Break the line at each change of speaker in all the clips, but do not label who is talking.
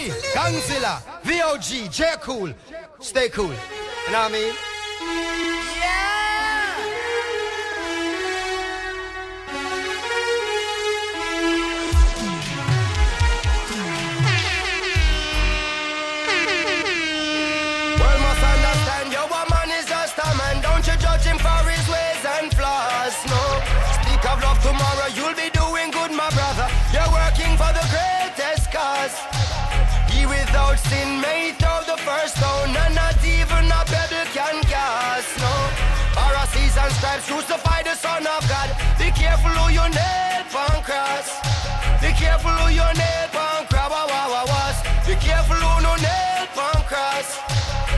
we, Gangzilla, VOG, J Cool, stay cool. You know what I mean?
Tomorrow you'll be doing good, my brother. You're working for the greatest cause. He without sin made throw the first stone, and not even a pebble can cast. No, Pharisees and scribes crucify the Son of God. Be careful who you nail on cross. Be careful who you nail on cross. Be careful who you nail on cross.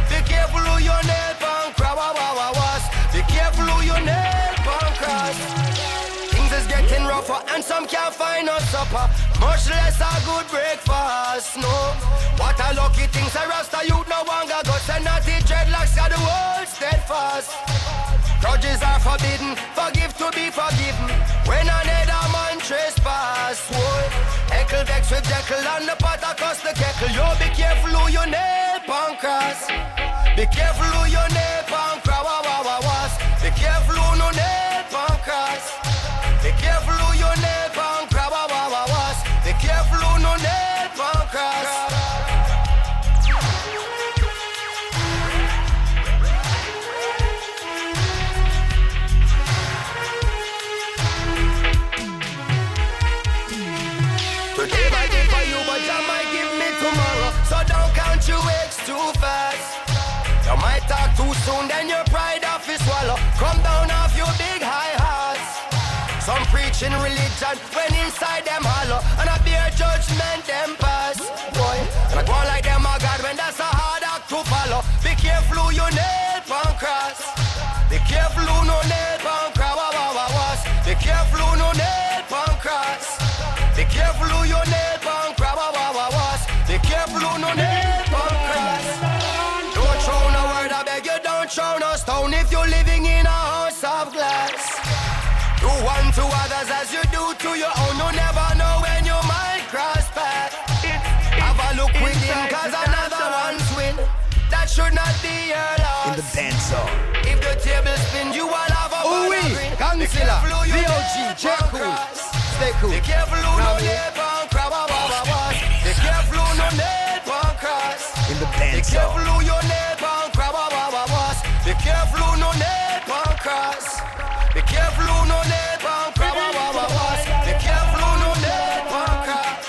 Be careful who you nail on cross. Be careful who you nail on cross. Is getting rougher and some can't find no supper, much less a good breakfast. No, what a lucky thing, say Rasta youth no longer guts and not the dreadlocks got the world steadfast. Grudges are forbidden, forgive to be forgiven. When another man trespass, whoa, heckle vex with Jekyll and the pot across the kettle. Yo, be careful who you nail on cross. Be careful who you nail on cross. Be careful who you nail on cross. Be careful who you nail on cross. Be careful who you nail on cross. Today might be for you, but you might give me tomorrow. So don't count your eggs too fast. You might talk too soon, then your pride off is swallow. Come down off your big high horse. Some preaching religion when inside them hollow, and a beer judgment them pass. Boy, and I go like them a God when that's a hard act to follow. Be careful who you nail on cross. Be careful who no nail on cross. Be careful who no nail on cross. Be careful who you nail on cross. Be careful who no nail on cross. Don't throw no word, I beg you, don't throw no stone if you're living in a house of glass. Do one to others as you do to your own. You never know when you might cross path. Have a look within, cause another one's win. That should not be your loss.
In the dance hall.
If the table spins, you will have a
ooh-wee, Gangzilla, VOG, J Cool, stay cool.
Be careful who no nail on cross. Be careful who no nail on cross.
In the dance hall.
Be careful who you nail on cross. Be careful who no nail on cross. Be careful who no nail on cross. Be careful who no nail on cross.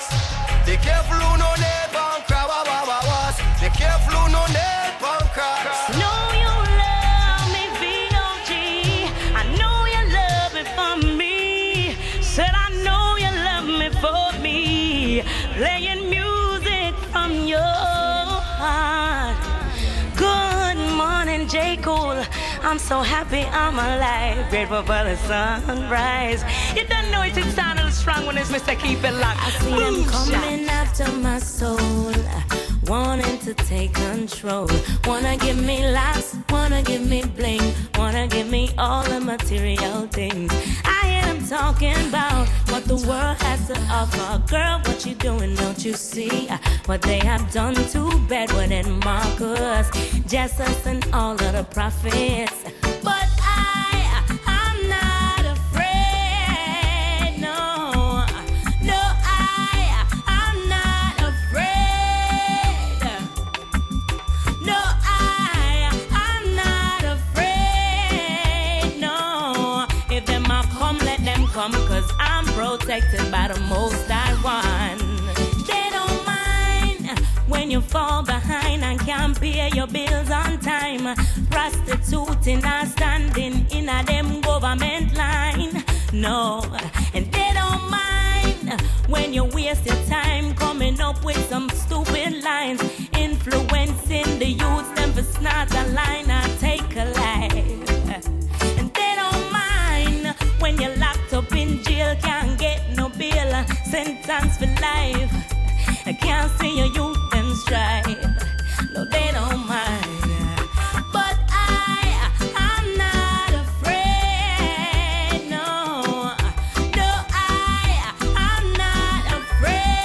Be careful who no nail on cross. Be careful who no nail on cross.
Know you love me, VOG. I know you love it for me. Said I know you love me for me. Playing music from your heart. Good morning, J. Cool. I'm so happy I'm alive, grateful for the sunrise. You don't know it's sounding strong when it's Mr. Keep It Locked.
I see them coming after my soul, wanting to take control. Wanna give me laughs, wanna give me bling, wanna give me all the material things. I hear them talking about what the world has to offer. Girl, what you doing, don't you see what they have done to Bedouin and Marcus, Jesus and all of the prophets. But I'm not afraid, no, I'm not afraid. No, I'm not afraid, no. If them a come, let them come, cause I'm protected by the Most High One. They don't mind when you fall behind and can't pay your bills on time. Prostituting and standing in a them government line. No, and they don't mind when you waste your time coming up with some stupid lines, influencing the youths them for snort a line and take a life. And they don't mind when you're locked up in jail, can't get no bail, sentence for life. I can't see your youth them strive. No, they don't mind. But I'm not afraid, no, I'm not afraid.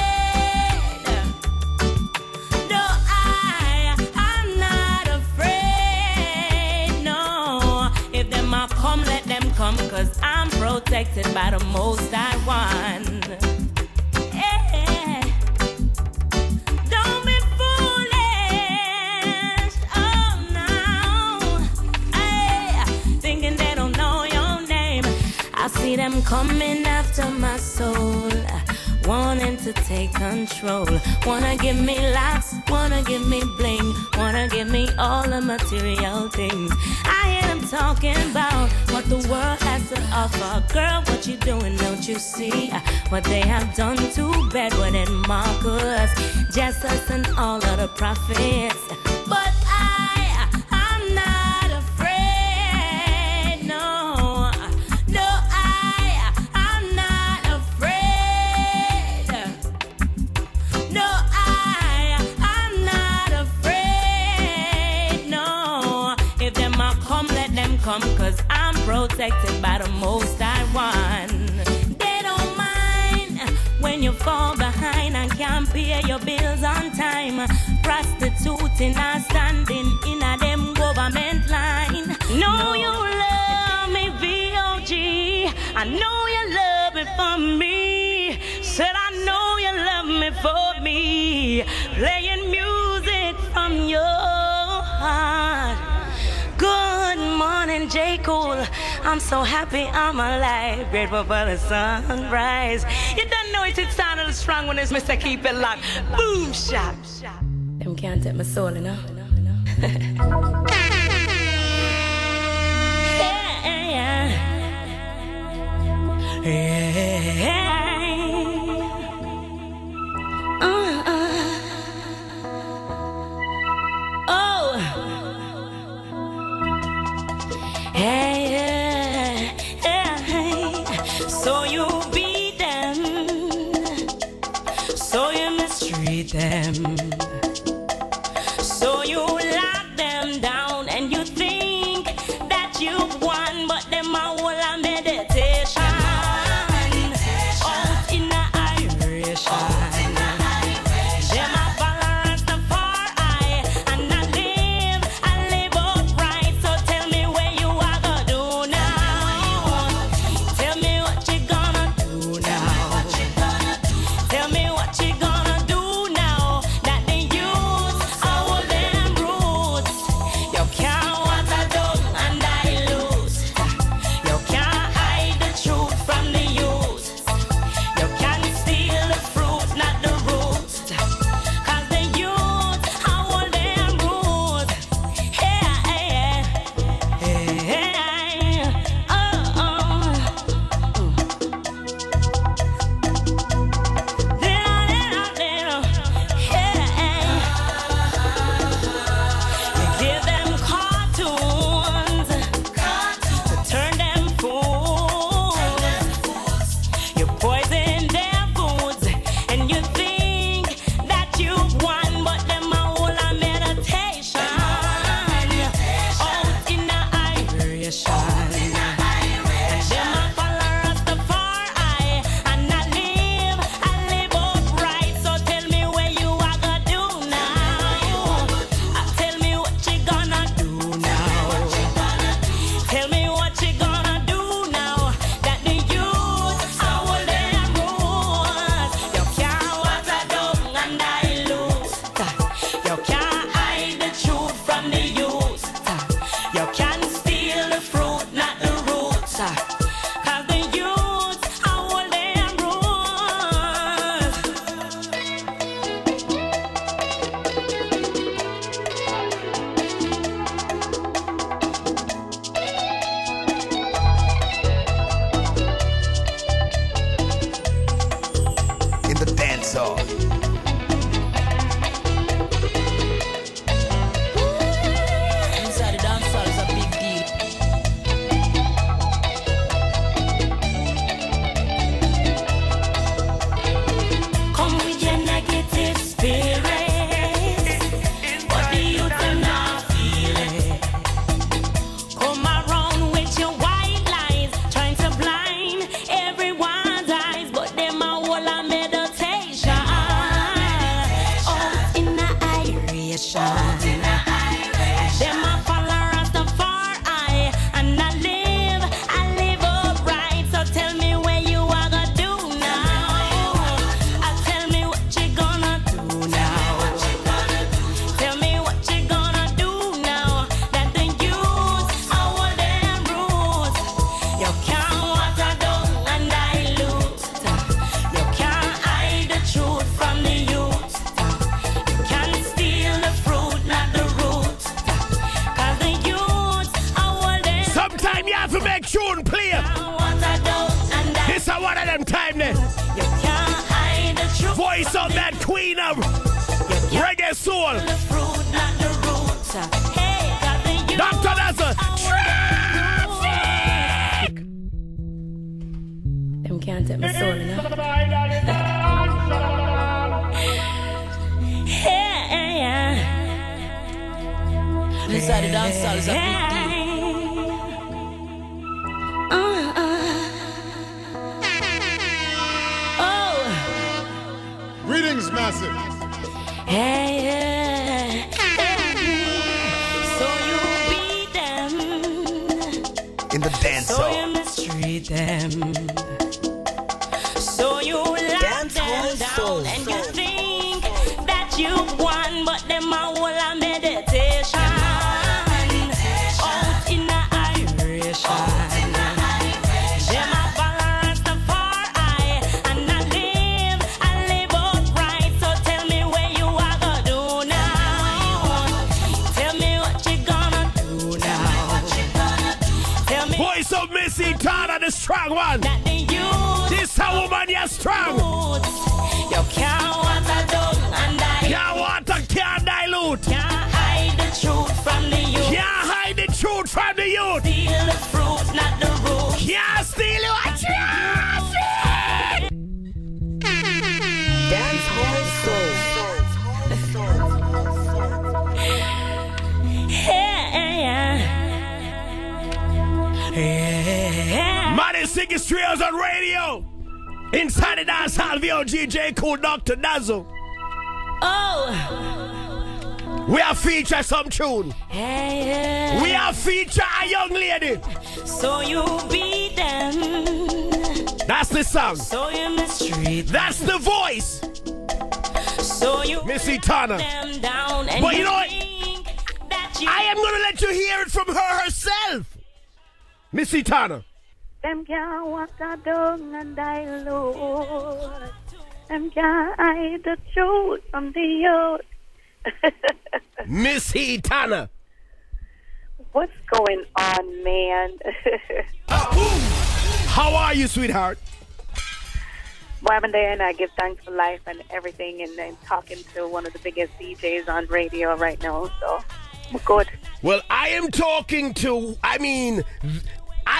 protected by the Most High One. Yeah. Don't be foolish. Oh no. Hey, thinking they don't know your name. I see them coming after my soul, wanting to take control. Wanna give me laughs, wanna give me bling, wanna give me all the material things. I hear them talking about what the world has to offer. Girl, what you doing, don't you see what they have done to Bedouin and Marcus, Jesus and all of the prophets? But I'm not afraid, no, no, I'm not afraid. No, I'm not afraid, no. If them a come, let them come, cause I'm protected by the Most High One. They don't mind when you fall behind and can't pay your bills on time. Prostituting and standing in a them government line. Know you love me, VOG. I know you love it for me. Said I know you love me for me. Playing music from your heart. Good morning, J. Cool. I'm so happy I'm alive. Grateful for the sunrise. You don't know it sounded strong when it's Mr. Keep It Locked. Boom shot. Them can't take my soul, you know. Yeah. Oh. Hey. So you beat them, so you mistreat them, so you lock them down, and you think that you've won, but them a whole a meditation out in the iration. Them a balance the far eye, and I live upright. So tell me where you are gonna do now. Tell me what you gonna do now. Tell me what you gonna do now that the youth
queen of reggae soul.
The fruit, not the roots. Hey, got the youth.
Dr. Dazzle. Traffic!
Them can't take my soul, you know. Hey,
Inside the dance hall is a big deal.
Greetings, massive.
Hey, so you beat them,
In the dance
so
hall.
you mistreat them, so you lock
Dance
them
hall
down,
soul.
and you think that you've won, but them a whole a meditation. Out in a iration. Them a follow Rastafari, and I live upright. So tell me where you are gonna do now. Tell me what you gonna do now. Tell me
Voice of Miss Etana, the strong one.
that the youth
This a woman, you're strong.
you can't want a dog and I
Can't water, can't dilute.
can't hide the truth from the youth.
Can't hide the truth from the youth.
Steal the fruit, not the root.
Can't steal your traffic.
Dance hall soul.
Money singing trios on radio. Inside the dance hall, VOG, J. Cool, Dr. Dazzle.
Oh,
We have featured some tune. We have featured a young lady.
so you beat them,
That's the song.
so you mistreat,
That's the voice.
so you
Miss Etana.
them down, and
But
you
you know what?
think that you
I am going to let you hear it from her herself. Miss Etana.
Them can't walk a dung and dilute. Them can't hide the truth from the youth.
Miss Etana.
What's going on, man?
How are you, sweetheart?
Well, I'm there and I give thanks for life and everything, and then talking to one of the biggest DJs on radio right now, so I'm good.
Well, I am talking to, I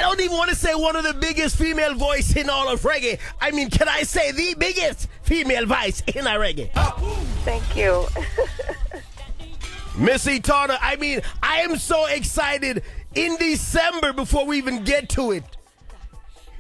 don't even want to say one of the biggest female voice in all of reggae. I mean, can I say the biggest female voice in a reggae?
Thank you.
Miss Etana, I am so excited. In December, before we even get to it,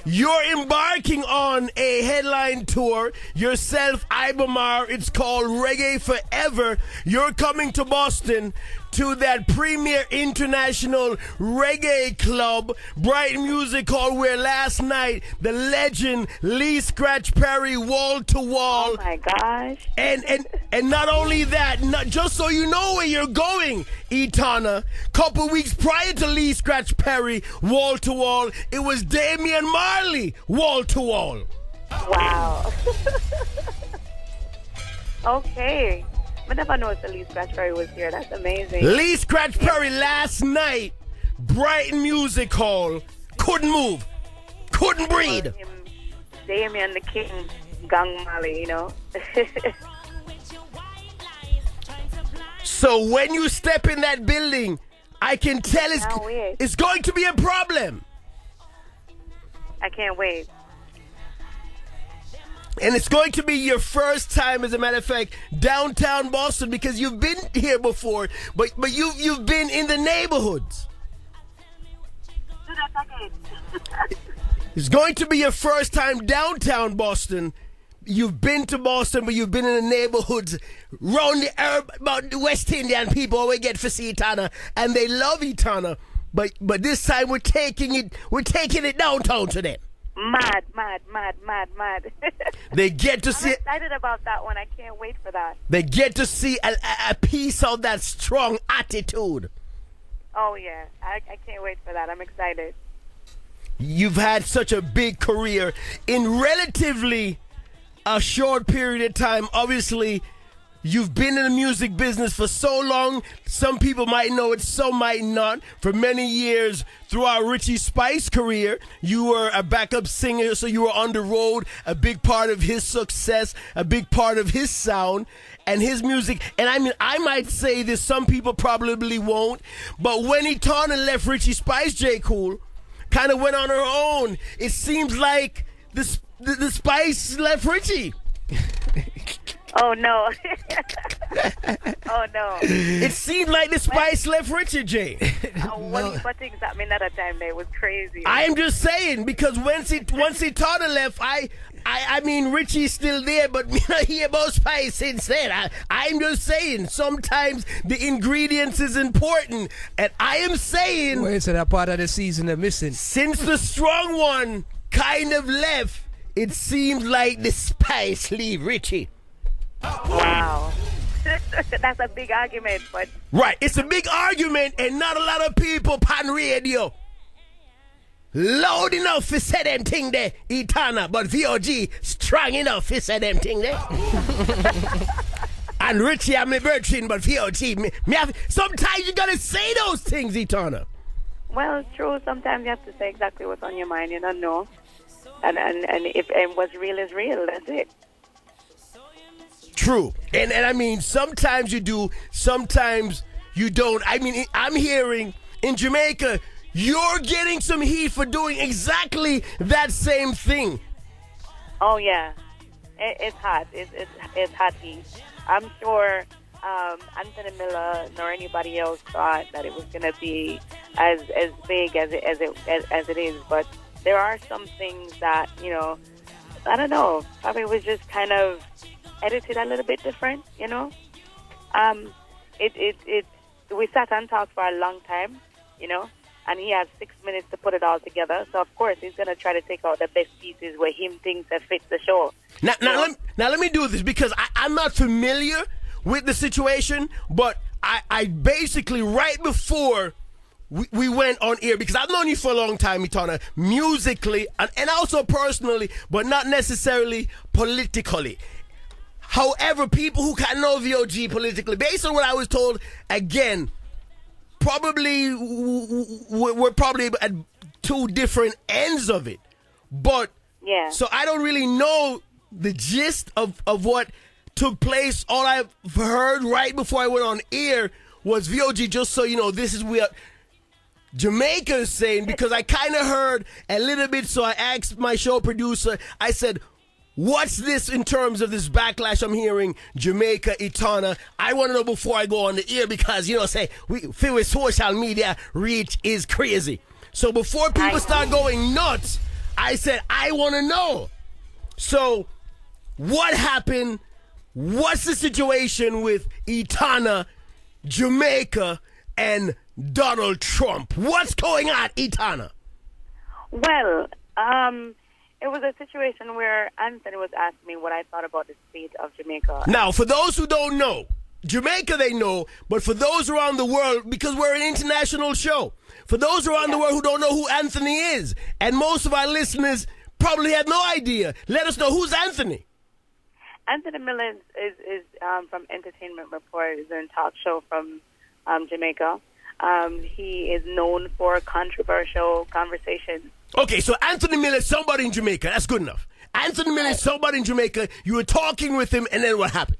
you're embarking on a headline tour. Yourself, Ibamar, it's called Reggae Forever. You're coming to Boston to that premier international reggae club, Bright Music Hall, where last night the legend Lee Scratch Perry wall to wall.
Oh my gosh.
And not only that, just so you know where you're going, Etana, couple weeks prior to Lee Scratch Perry wall to wall, it was Damian Marley wall to wall.
Wow. Okay. I never noticed that Lee Scratch Perry was here. That's amazing.
Lee Scratch Perry last night, Brighton Music Hall, couldn't move, couldn't breathe.
Him, Damien the King, Gang Mali, you know.
So when you step in that building, I can tell
Can't wait.
it's going to be a problem.
I can't wait.
And it's going to be your first time, as a matter of fact, downtown Boston, because you've been here before, but you've been in the neighborhoods. It's going to be your first time downtown Boston. You've been to Boston, but you've been in the neighborhoods around about the West Indian people always get for see Etana, and they love Etana. But this time we're taking it downtown to them.
Mad.
They get to
I'm
see.
excited about that one. I can't wait for that.
They get to see a piece of that strong attitude.
Oh, yeah. I can't wait for that. I'm excited.
You've had such a big career in relatively a short period of time. Obviously, You've been in the music business for so long. Some people might know it, some might not. For many years, throughout Richie Spice's career, you were a backup singer, so you were on the road, a big part of his success, a big part of his sound and his music. And I mean, I might say this, some people probably won't, but when Etana left Richie Spice, J. Cool kind of went on her own. It seems like the Spice left Richie.
Oh, no. Oh, no.
It seemed like the Spice left Richard, Jay.
What things that mean at a time there was crazy.
I'm just saying, because once Etana left, I mean, Richie's still there, but me not hear about Spice since then. I'm just saying, sometimes the ingredients is important. And I am saying...
Wait, so that part of the season they're missing.
Since the strong one kind of left, it seems like the Spice leave Richie.
Wow. That's a big argument, but...
Right, it's a big argument, and not a lot of people on radio loud enough to say them thing there, Etana, but VOG strong enough to say them thing there. And Richie, I'm a virgin, but VOG, sometimes you gotta say those things, Etana.
Well, true. Sometimes you have to say exactly what's on your mind. You don't know. And what's real is real. That's it.
True. And I mean, sometimes you do, sometimes you don't. I mean, I'm hearing in Jamaica, you're getting some heat for doing exactly that same thing.
Oh, yeah. It's hot. It's hot heat. I'm sure Anthony Miller nor anybody else thought that it was going to be as big as it is. But there are some things that, you know, I don't know, probably was just kind of edited a little bit different, you know. We sat and talked for a long time, you know, and he had 6 minutes to put it all together. So of course he's gonna try to take out the best pieces where him thinks that fits the show.
Now let me do this, because I'm not familiar with the situation, but I basically, right before we went on air, because I've known you for a long time, Etana, musically and also personally, but not necessarily politically. However, people who can know VOG politically, based on what I was told, again, probably we're probably at two different ends of it. But,
yeah. So
I don't really know the gist of what took place. All I've heard right before I went on air was VOG, just so you know, this is what Jamaica is saying, because I kind of heard a little bit, so I asked my show producer, I said, what's this in terms of this backlash I'm hearing, Jamaica, Etana? I want to know before I go on the air, because, you know, say, we feel with social media reach is crazy. So before people start going nuts, I said, I want to know. So what happened? What's the situation with Etana, Jamaica, and Donald Trump? What's going on, Etana?
Well, it was a situation where Anthony was asking me what I thought about the state of Jamaica.
Now, for those who don't know, Jamaica they know, but for those around the world, because we're an international show, for those around the world who don't know who Anthony is, and most of our listeners probably have no idea, let us know, who's Anthony?
Anthony Miller is from Entertainment Report, is a talk show from Jamaica. He is known for controversial conversations.
Okay, so Anthony Miller is somebody in Jamaica. That's good enough. Anthony Miller is somebody in Jamaica. You were talking with him, and then what happened?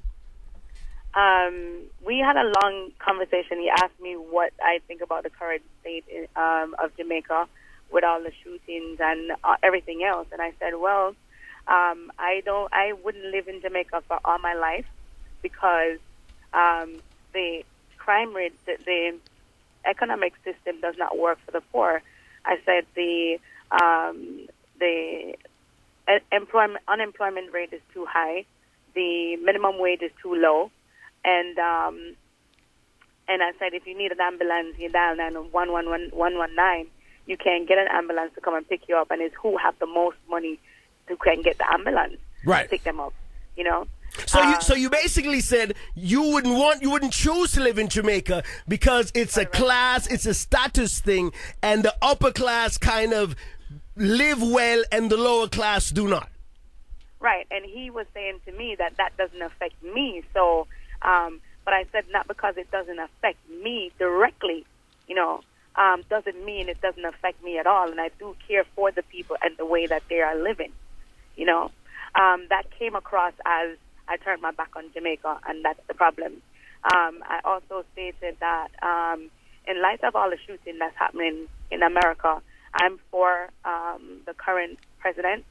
We had a long conversation. He asked me what I think about the current state of Jamaica with all the shootings and everything else. And I said, well, I wouldn't live in Jamaica for all my life, because the crime rate, the economic system does not work for the poor. I said the unemployment rate is too high, the minimum wage is too low, and I said if you need an ambulance, you dial 119. You can get an ambulance to come and pick you up, and it's who have the most money who can get the ambulance to pick them up. You know.
So you basically said you wouldn't choose to live in Jamaica because it's a class, it's a status thing, and the upper class kind of live well and the lower class do not.
Right, and he was saying to me that doesn't affect me. So But I said not because it doesn't affect me directly, doesn't mean it doesn't affect me at all. And I do care for the people and the way that they are living, That came across as I turned my back on Jamaica, and that's the problem. I also stated that in light of all the shooting that's happening in America, I'm for the current president.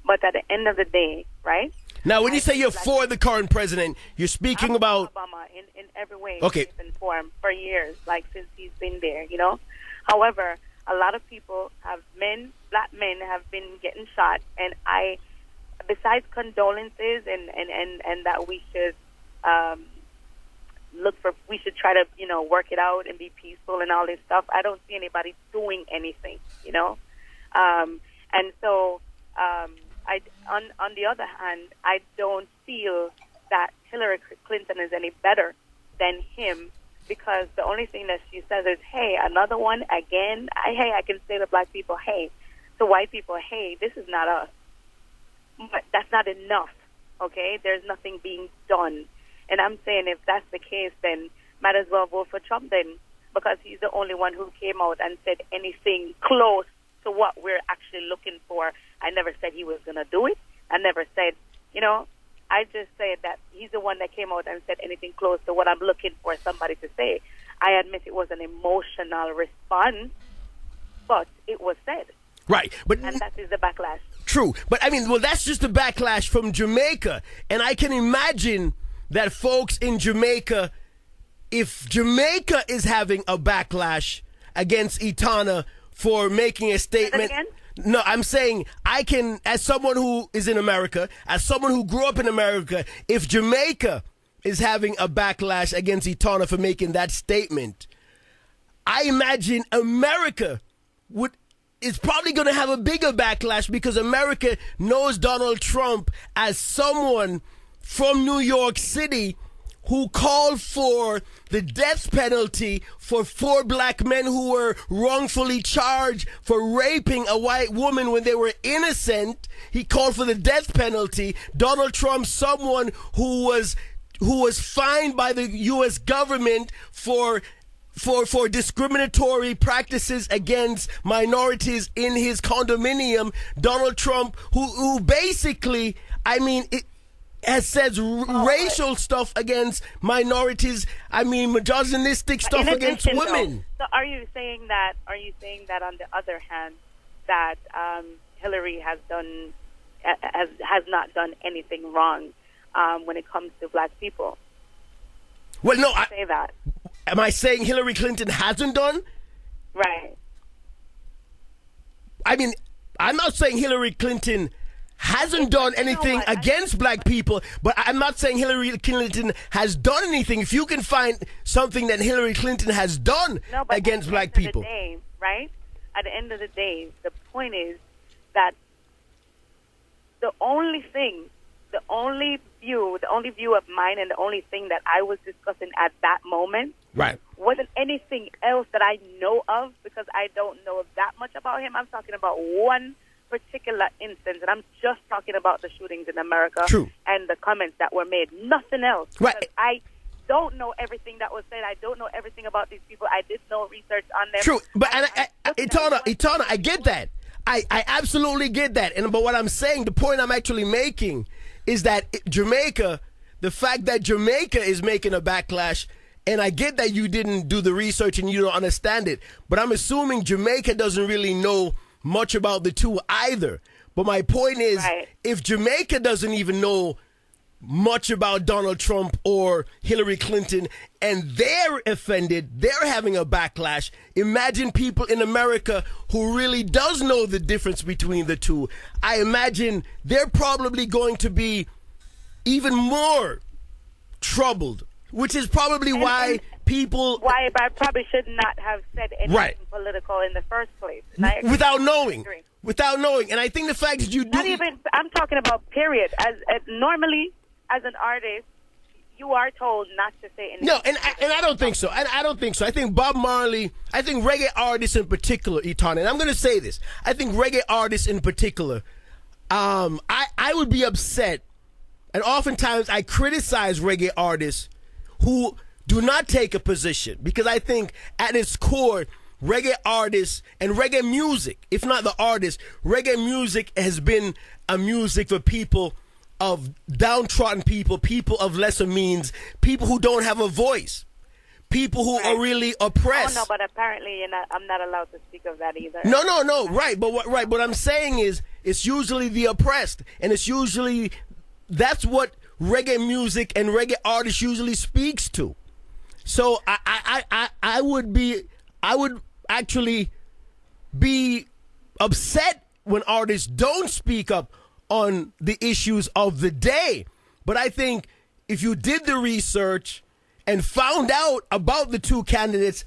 But at the end of the day, right?
Now, when you say you're for the current president, you're speaking about
Obama in every way,
okay,
shape, and form for years, like since he's been there, However, a lot of people black men have been getting shot, and besides condolences and that we should we should try to work it out and be peaceful and all this stuff. I don't see anybody doing anything, and so. On the other hand, I don't feel that Hillary Clinton is any better than him, because the only thing that she says is, hey, another one again. I can say to black people, hey, to white people, hey, this is not us. But that's not enough, okay? There's nothing being done. And I'm saying if that's the case, then might as well vote for Trump then, because he's the only one who came out and said anything close to what we're actually looking for. I never said he was going to do it. I never said, I just said that he's the one that came out and said anything close to what I'm looking for somebody to say. I admit it was an emotional response, but it was said.
Right.
And that is the backlash.
True. But that's just the backlash from Jamaica. And I can imagine that folks in Jamaica, if Jamaica is having a backlash against Etana for making a statement. No, I'm saying I can, as someone who is in America, as someone who grew up in America, if Jamaica is having a backlash against Etana for making that statement, I imagine America is probably going to have a bigger backlash, because America knows Donald Trump as someone from New York City who called for the death penalty for 4 black men who were wrongfully charged for raping a white woman when they were innocent. He called for the death penalty. Donald Trump, someone who was fined by the U.S. government for discriminatory practices against minorities in his condominium. Donald Trump, who basically, has said racial stuff against minorities. Misogynistic stuff against women.
So are you saying that on the other hand, that Hillary has not done anything wrong when it comes to black people?
Well, no.
Say that.
Am I saying Hillary Clinton hasn't done?
Right.
I'm not saying Hillary Clinton hasn't done anything against black people, but I'm not saying Hillary Clinton has done anything. If you can find something that Hillary Clinton has done against black people.
Right? At the end of the day, the point is that the only view of mine and the only thing that I was discussing at that moment wasn't anything else that I know of, because I don't know that much about him. I'm talking about one particular instance, and I'm just talking about the shootings in America.
True. And
the comments that were made. Nothing else.
Right.
Because I don't know everything that was said. I don't know everything about these people. I did no research on them.
True. But Etana, I get that. I absolutely get that. But what I'm saying, the point I'm actually making is that Jamaica, the fact that Jamaica is making a backlash, and I get that you didn't do the research and you don't understand it, but I'm assuming Jamaica doesn't really know much about the two either. But my point is, if Jamaica doesn't even know much about Donald Trump or Hillary Clinton, and they're offended, they're having a backlash, imagine people in America who really does know the difference between the two. I imagine they're probably going to be even more troubled, which is probably why I probably should not have said anything political in the first place. Without knowing. And I think the fact that you do...
Not even, I'm talking about period. As normally, as an artist, you are told not to say anything.
No, and I don't think so. I don't think so. I think Bob Marley, I think reggae artists in particular, Etana, and I'm going to say this. I think reggae artists in particular, I would be upset, and oftentimes I criticize reggae artists who do not take a position, because I think at its core, reggae artists and reggae music, if not the artists, reggae music has been a music for people of downtrodden people, people of lesser means, people who don't have a voice, people who are really oppressed.
Oh, no, but apparently I'm not allowed to speak of that either.
No, right. But what I'm saying is, it's usually the oppressed, and it's usually, that's what reggae music and reggae artists usually speaks to. So I would actually be upset when artists don't speak up on the issues of the day. But I think if you did the research and found out about the two candidates,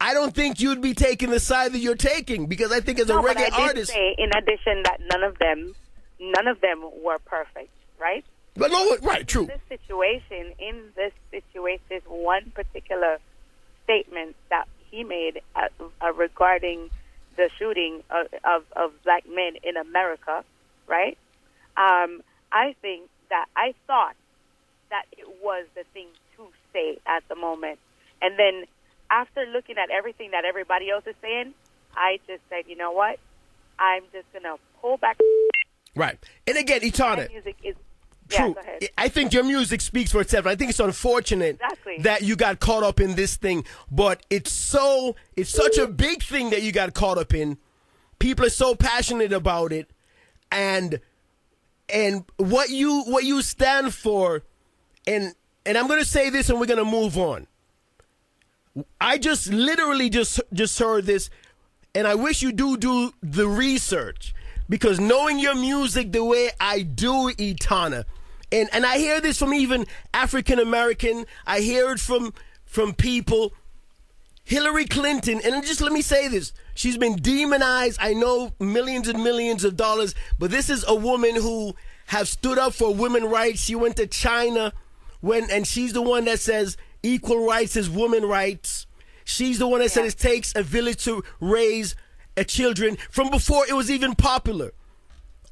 I don't think you'd be taking the side that you're taking, because I think as a reggae artist,
say, in addition, that none of them were perfect, right?
But no, right, true.
In this situation, this one particular statement that he made regarding the shooting of black men in America, right? I thought that it was the thing to say at the moment. And then after looking at everything that everybody else is saying, I just said, you know what? I'm just going to pull back.
Right. And again, Etana,
music is
true.
Yeah, go ahead.
I think your music speaks for itself. I think it's unfortunate that you got caught up in this thing, but it's such a big thing that you got caught up in. People are so passionate about it, and what you stand for, and I'm going to say this, and we're going to move on. I just literally just heard this, and I wish you do the research, because knowing your music the way I do, Etana, and I hear this from even African American, I hear it from people. Hillary Clinton, and just let me say this, she's been demonized. I know millions and millions of dollars, but this is a woman who has stood up for women's rights. She went to China and she's the one that says equal rights is women's rights. She's the one that said it takes a village to raise a children from before it was even popular.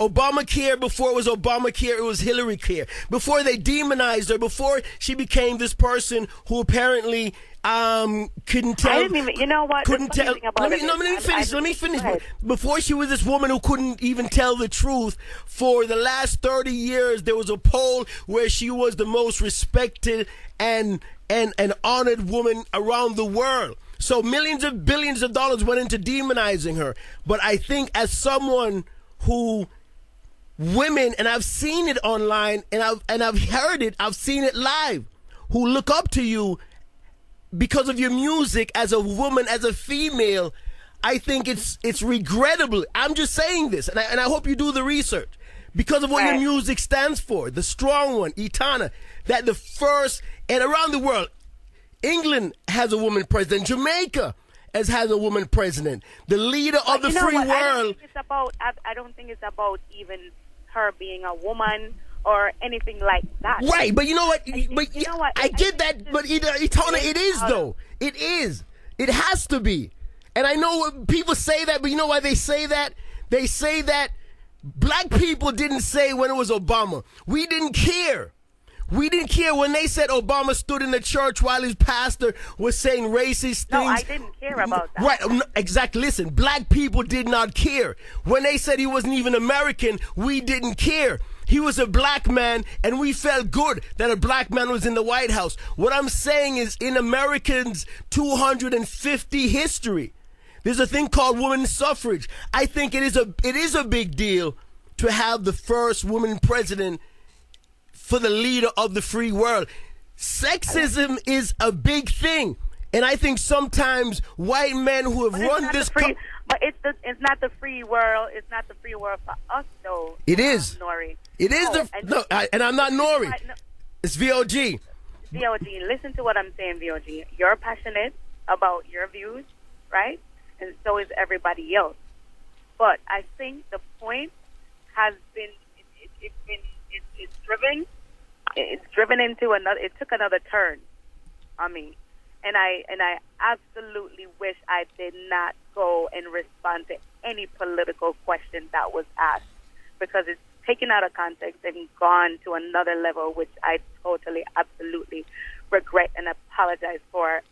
Obamacare, before it was Obamacare, it was Hillary Care. Before they demonized her, before she became this person who apparently couldn't tell.
I didn't even, you know what?
Couldn't tell. Let me finish. Before she was this woman who couldn't even tell the truth. For the last 30 years, there was a poll where she was the most respected and honored woman around the world. So millions of billions of dollars went into demonizing her. But I think as someone who women, and I've seen it online, and I've heard it, I've seen it live, who look up to you because of your music as a woman, as a female, I think it's regrettable. I'm just saying this, and I hope you do the research, because of what your music stands for, the strong one, Etana, that the first, and around the world, England has a woman president, Jamaica has a woman president, the leader of the free world.
I don't think it's about even her being a woman or anything like that.
Right, but you know what? I get that, but Etana, it is though. It is. It has to be. And I know people say that, but you know why they say that? They say that black people didn't say when it was Obama. We didn't care. We didn't care when they said Obama stood in the church while his pastor was saying racist things.
No, I didn't care about that.
Right, exactly. Listen, black people did not care. When they said he wasn't even American, we didn't care. He was a black man, and we felt good that a black man was in the White House. What I'm saying is, in Americans' 250 history, there's a thing called women's suffrage. I think it is a big deal to have the first woman president for the leader of the free world. Sexism is a big thing, and I think sometimes white men who have run this country.
But it's not the free world. It's not the free world for us, though.
It is.
Nori.
It is and I'm not Nori. It's VOG.
VOG, listen to what I'm saying, VOG. You're passionate about your views, right? And so is everybody else. But I think the point has been it's driven into another. It took another turn on me. And I absolutely wish I did not go and respond to any political question that was asked, because it's taken out of context and gone to another level, which I totally, absolutely regret and apologize for,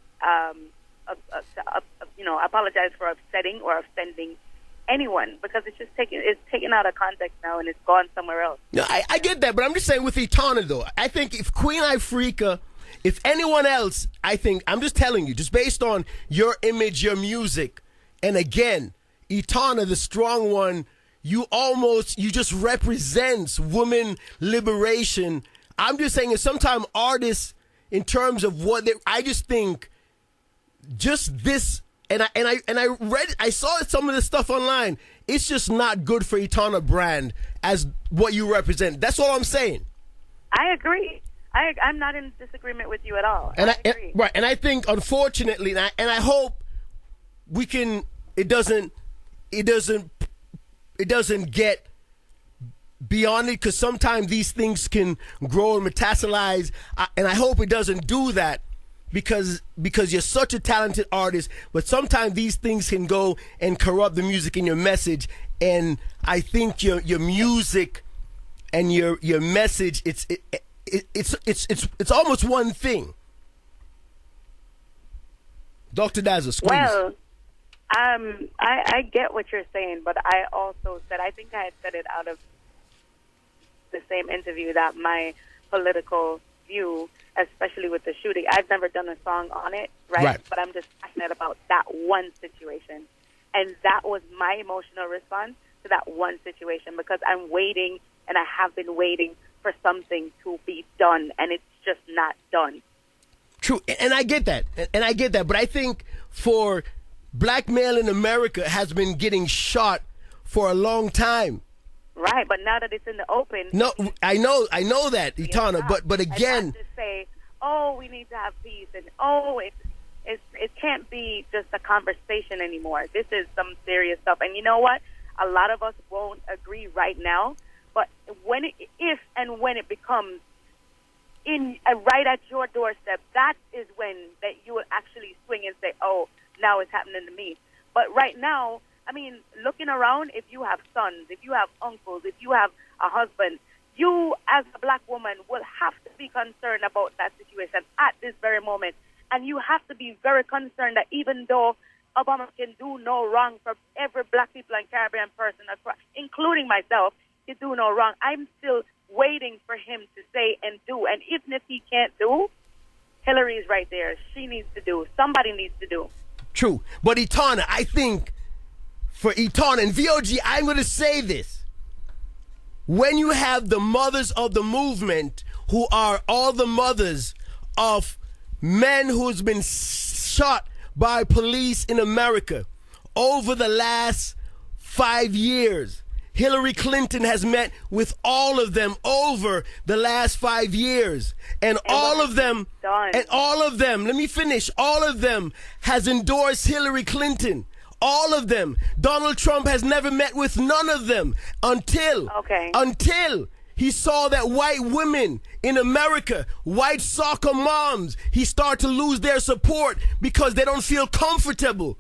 apologize for upsetting or offending anyone, because it's taken out of context now and it's gone somewhere else.
No, I get that, but I'm just saying with Etana though, I think if Queen Ifrica, if anyone else, I'm just telling you, just based on your image, your music, and again, Etana, the strong one, you just represents women liberation. I'm just saying, sometimes artists, in terms of I just think, just this. And I saw some of this stuff online. It's just not good for Etana brand as what you represent. That's all I'm saying.
I agree. I'm not in disagreement with you at all.
And
I agree.
Right. And I think, unfortunately, and I hope we can. It doesn't get beyond it, because sometimes these things can grow and metastasize. And I hope it doesn't do that. Because you're such a talented artist, but sometimes these things can go and corrupt the music and your message. And I think your music and your message, it's almost one thing. Dr. Dazzle, squeeze.
Well, I get what you're saying, but I also said, I think I had said it out of the same interview, that my political view, especially with the shooting, I've never done a song on it, right? But I'm just passionate about that one situation. And that was my emotional response to that one situation, because I'm waiting, and I have been waiting for something to be done, and it's just not done.
True, and I get that. But I think for black male in America has been getting shot for a long time.
Right, but now that it's in the open...
No, I know that, Etana, but again...
And not to say, oh, we need to have peace, and oh, it can't be just a conversation anymore. This is some serious stuff. And you know what? A lot of us won't agree right now, but if and when it becomes right at your doorstep, that is when that you will actually swing and say, oh, now it's happening to me. But right now... I mean, looking around, if you have sons, if you have uncles, if you have a husband, you as a black woman will have to be concerned about that situation at this very moment. And you have to be very concerned that even though Obama can do no wrong for every black people and Caribbean person, including myself, can do no wrong, I'm still waiting for him to say and do. And even if he can't do, Hillary's right there. She needs to do. Somebody needs to do.
True. But Etana, I think... For Etana and VOG, I'm going to say this. When you have the mothers of the movement, who are all the mothers of men who's been shot by police in America over the last 5 years, Hillary Clinton has met with all of them over the last 5 years. And all of them, let me finish, all of them has endorsed Hillary Clinton. All of them. Donald Trump has never met with none of them until he saw that white women in America, white soccer moms, he started to lose their support because they don't feel comfortable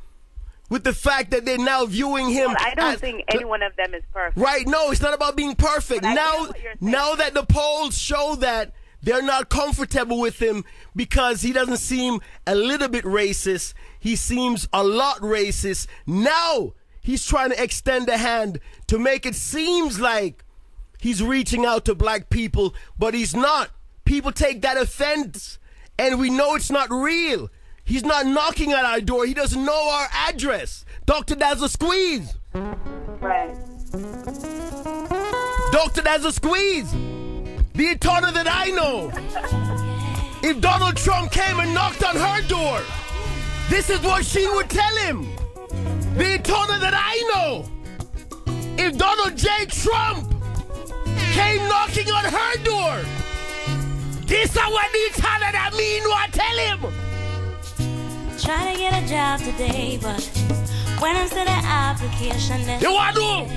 with the fact that they're now viewing him.
Well, I don't think any one of them is perfect.
Right, no, it's not about being perfect. Now that the polls show that they're not comfortable with him because he doesn't seem a little bit racist. He seems a lot racist. Now he's trying to extend a hand to make it seems like he's reaching out to black people, but he's not. People take that offense, and we know it's not real. He's not knocking at our door. He doesn't know our address. Dr. Dazzle Squeeze.
Right.
Dr. Dazzle Squeeze. The Etana that I know. If Donald Trump came and knocked on her door, this is what she would tell him. The Etana that I know. If Donald J. Trump came knocking on her door, this is what the Etana that me know I tell him.
Trying to get a job today, but when I send an application,
you want to?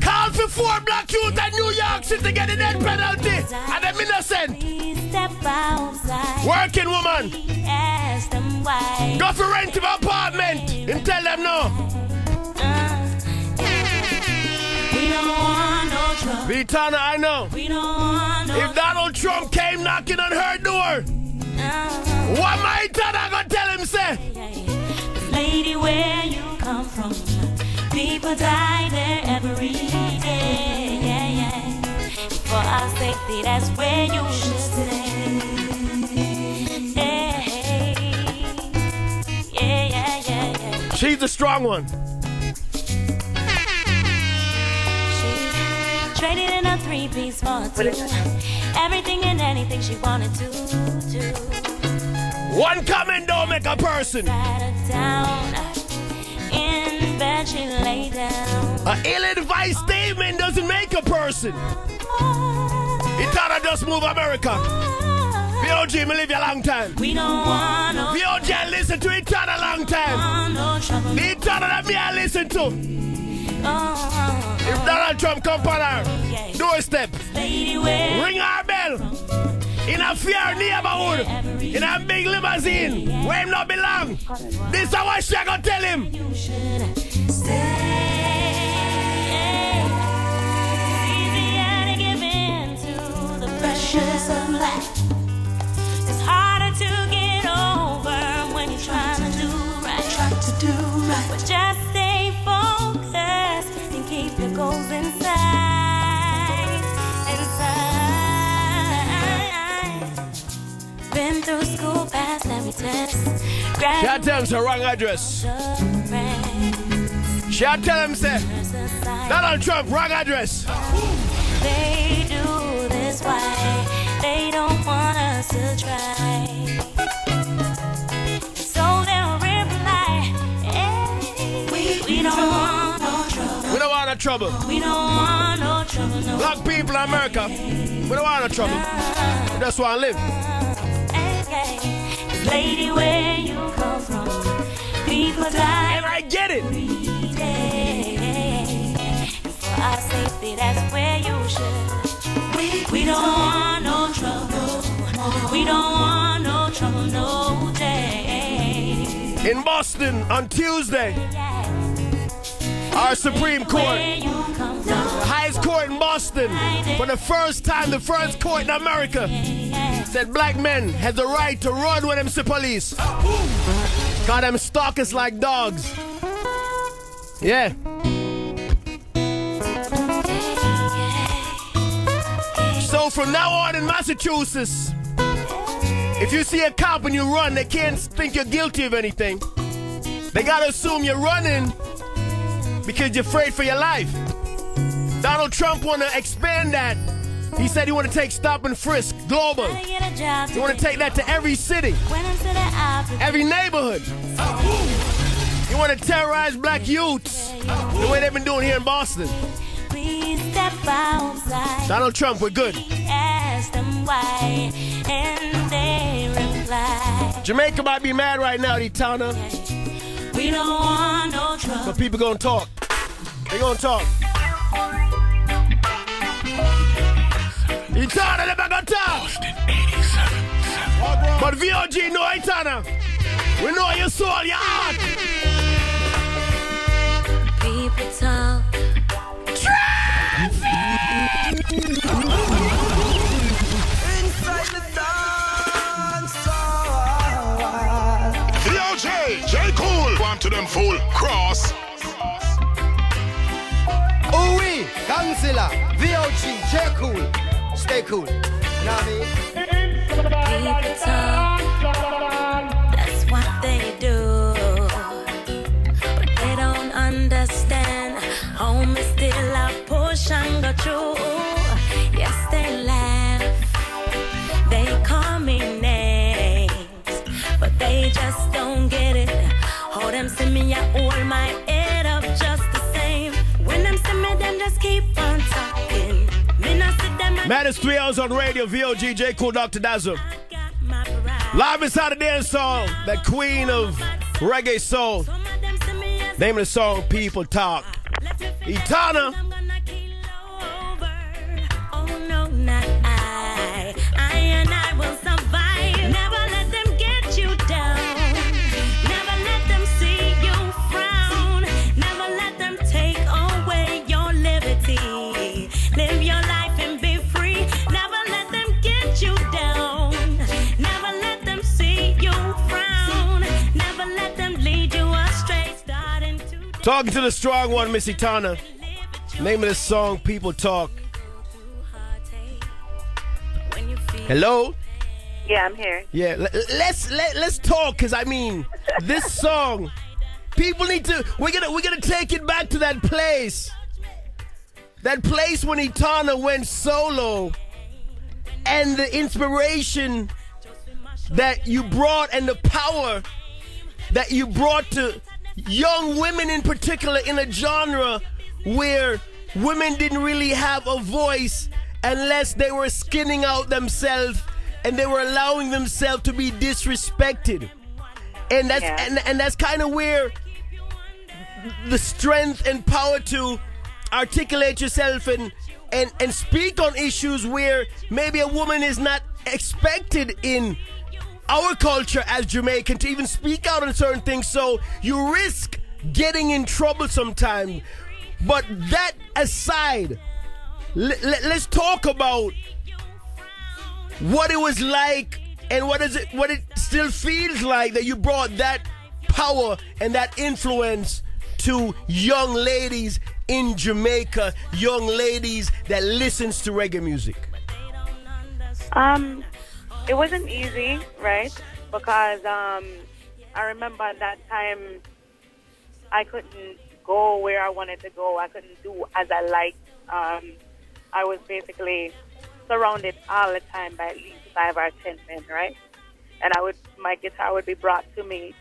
Call for 4 black youth in New York City to get a death penalty, and them innocent.
Step outside.
Working woman.
Ask them why.
Go for rent of apartment and tell them no.
We don't want no trouble.
Etana, I know.
We don't want no
if Donald Trump came knocking on her door, What my Etana gonna tell him, say?
Lady, where you come from, people die there every day. For our safety, that's where you should stay.
She's the strong one.
She traded in a 3-piece for 2. Everything and anything she wanted to do.
One comment don't make a person.
Sat her down, in bed she lay down.
An ill-advised statement doesn't make a person. Etana just move America. VOG, me live you a long time.
We don't want no
VOG, I listen to Etana a long time.
no trouble.
The Etana that me I listen to. If Donald Trump come on our doorstep,
Lady, where
ring our bell. In a fair neighborhood, in a big limousine, where him not belong. This is what she gonna tell him.
you should stay. Easier to give in to the pressures of life. It's harder to get over when you're trying to do right. But just stay focused and keep your goals inside. Been through school, passed every test.
She'll tell him it's the wrong address. She'll tell him, say, Donald Trump, wrong address.
They do this why they don't want us to try. So they'll reply, hey, we don't want no trouble.
We don't want no trouble.
We don't want no trouble, no.
Black people in America, we don't want no trouble. We just want to live.
Lady, where you come from, people die.
And I get it.
Every day. And for our safety, that's where you should. We don't want no trouble. We don't want no trouble, no day.
In Boston on Tuesday, our Supreme Court, the highest court in Boston, for the first time, the first court in America, said black men have the right to run when them see police. Cause them stalkers like dogs. Yeah. So from now on in Massachusetts, if you see a cop and you run, they can't think you're guilty of anything. They gotta assume you're running because you're afraid for your life. Donald Trump wanna expand that. He said he want to take stop and frisk global. He want to take that to every city, every neighborhood. He want to terrorize black youths the way they've been doing here in Boston. Donald Trump, we're good. Jamaica might be mad right now, Etana.
We don't want no trouble.
But people gonna talk. They gonna talk. Etana, they gonna talk. But VOG know Etana. We know your soul, your heart.
People talk.
Inside the dance
VOJ, J. Cool, one to them full cross.
Ooh wee, Councilor, VOG, J cool, stay cool. You know what I mean?
People talk. That's what they do. But they don't understand. Home is still a push and go through. Yes, they laugh. They call me names. But they just don't get it. Hold them see me, I hold my head up just the same. When them see me, them just keep on talking. Me not sit them.
Matters 3 hours on radio, VOG, J. Cool, Dr. Dazzle. Live inside the dance song, that queen of reggae soul. Name of the song, People Talk. Etana.
Oh no, not I and I will survive. Never let them get you down. Never let them see you frown. Never let them take away your liberty. Live your life and be free. Never let them get you down. Never let them
Talking to the strong one, Miss Etana. Name of the song, People Talk. Hello?
Yeah, I'm here.
Yeah, let's talk, because I mean, this song, people need to, we're gonna take it back to that place. That place when Etana went solo, and the inspiration that you brought and the power that you brought to young women in particular, in a genre where women didn't really have a voice unless they were skinning out themselves and they were allowing themselves to be disrespected. And that's and that's kind of where the strength and power to articulate yourself and speak on issues where maybe a woman is not expected in our culture as Jamaican to even speak out on certain things, so you risk getting in trouble sometimes. But that aside, let's talk about what it was like and what it still feels like that you brought that power and that influence to young ladies in Jamaica, young ladies that listens to reggae music.
It wasn't easy, right? Because I remember at that time I couldn't go where I wanted to go. I couldn't do as I liked. I was basically surrounded all the time by at least 5 or 10 men, right? And my guitar would be brought to me.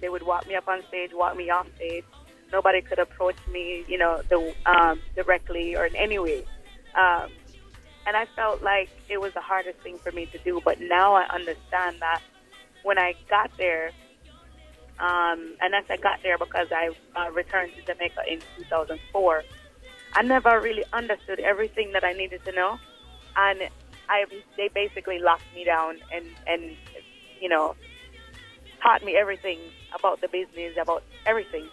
They would walk me up on stage, walk me off stage. Nobody could approach me, directly or in any way. And I felt like it was the hardest thing for me to do. But now I understand that when I got there, and as I got there because I returned to Jamaica in 2004, I never really understood everything that I needed to know. And they basically locked me down and taught me everything about the business, about everything,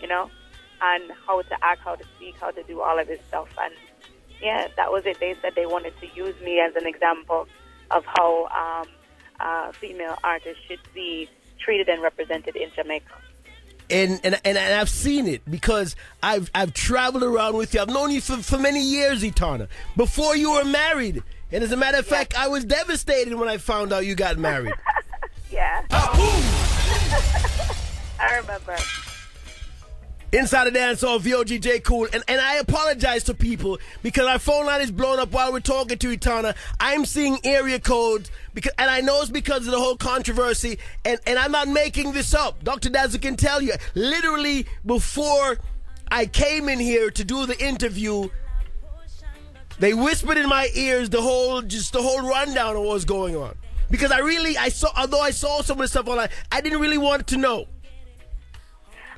and how to act, how to speak, how to do all of this stuff. And yeah, that was it. They said they wanted to use me as an example of how female artists should be treated and represented in Jamaica.
And I've seen it because I've traveled around with you. I've known you for many years, Etana, before you were married. And as a matter of fact, I was devastated when I found out you got married.
Yeah. I remember.
Inside the dance hall, VOG J Cool, and I apologize to people because our phone line is blown up while we're talking to Etana. I'm seeing area codes and I know it's because of the whole controversy, and I'm not making this up. Dr. Dazzle can tell you, literally before I came in here to do the interview, they whispered in my ears the whole rundown of what was going on. Because although I saw some of the stuff online, I didn't really want to know.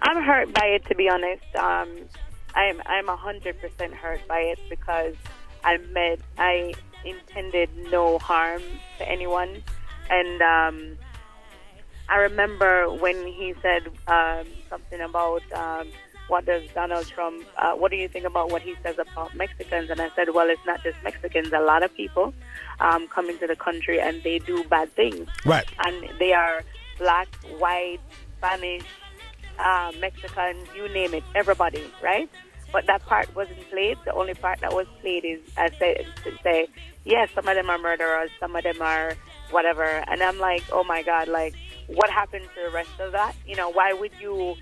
I'm hurt by it, to be honest. I'm 100% hurt by it because I intended no harm to anyone. And I remember when he said something about what does Donald Trump, what do you think about what he says about Mexicans? And I said, well, it's not just Mexicans. A lot of people come into the country and they do bad things.
Right.
And they are black, white, Spanish, Mexicans, you name it, everybody, right? But that part wasn't played. The only part that was played is to say, yes, some of them are murderers, some of them are whatever. And I'm like, oh my God, like, what happened to the rest of that? Why would you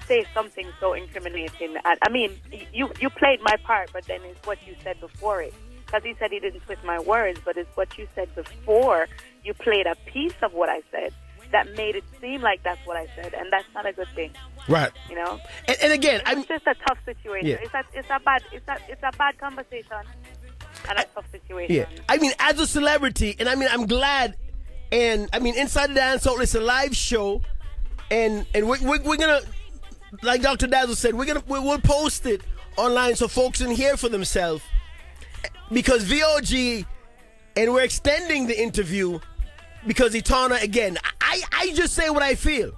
say something so incriminating? I mean, you played my part, but then it's what you said before it. Because he said he didn't twist my words, but it's what you said before. You played a piece of what I said that made it seem like that's what I said, and that's not a good thing.
Right. And again,
it's just a tough situation. Yeah. It's a bad conversation and a tough situation.
Yeah. I mean, as a celebrity, and I mean, I'm glad. And I mean, Inside the Dance Hall, it's a live show, and we're gonna, like Dr. Dazzle said, we'll post it online so folks can hear for themselves. Because VOG, and we're extending the interview because Etana, again, I just say what I feel.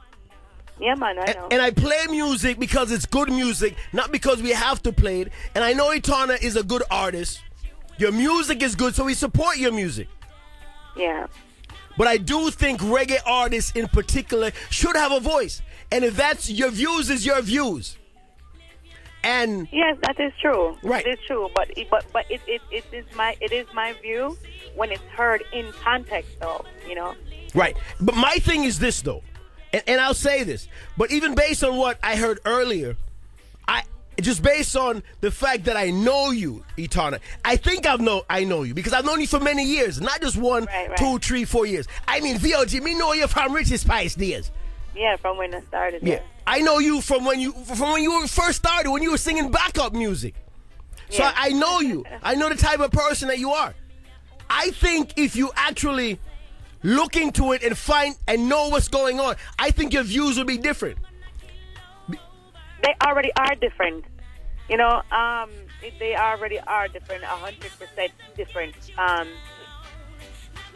Yeah, man, I know.
And I play music because it's good music, not because we have to play it. And I know Etana is a good artist. Your music is good, so we support your music.
Yeah.
But I do think reggae artists in particular should have a voice. And if that's your views, is your views. And
yes, that is true.
Right.
It is true, but it is my view when it's heard in context, though.
right. But my thing is this, though, and I'll say this, but even based on what I heard earlier, just based on the fact that I know you, Etana, I think I know you because I've known you for many years, not just 1, 2, 3, 4 years. I mean, VOG, me know you from Richie Spice days.
Yeah, from when I started.
Yeah, I know you from when you first started, when you were singing backup music. So
Yeah.
I know you. I know the type of person that you are. I think if you actually look into it and find and know what's going on, I think your views will be different.
They already are different. They already are different, 100% different.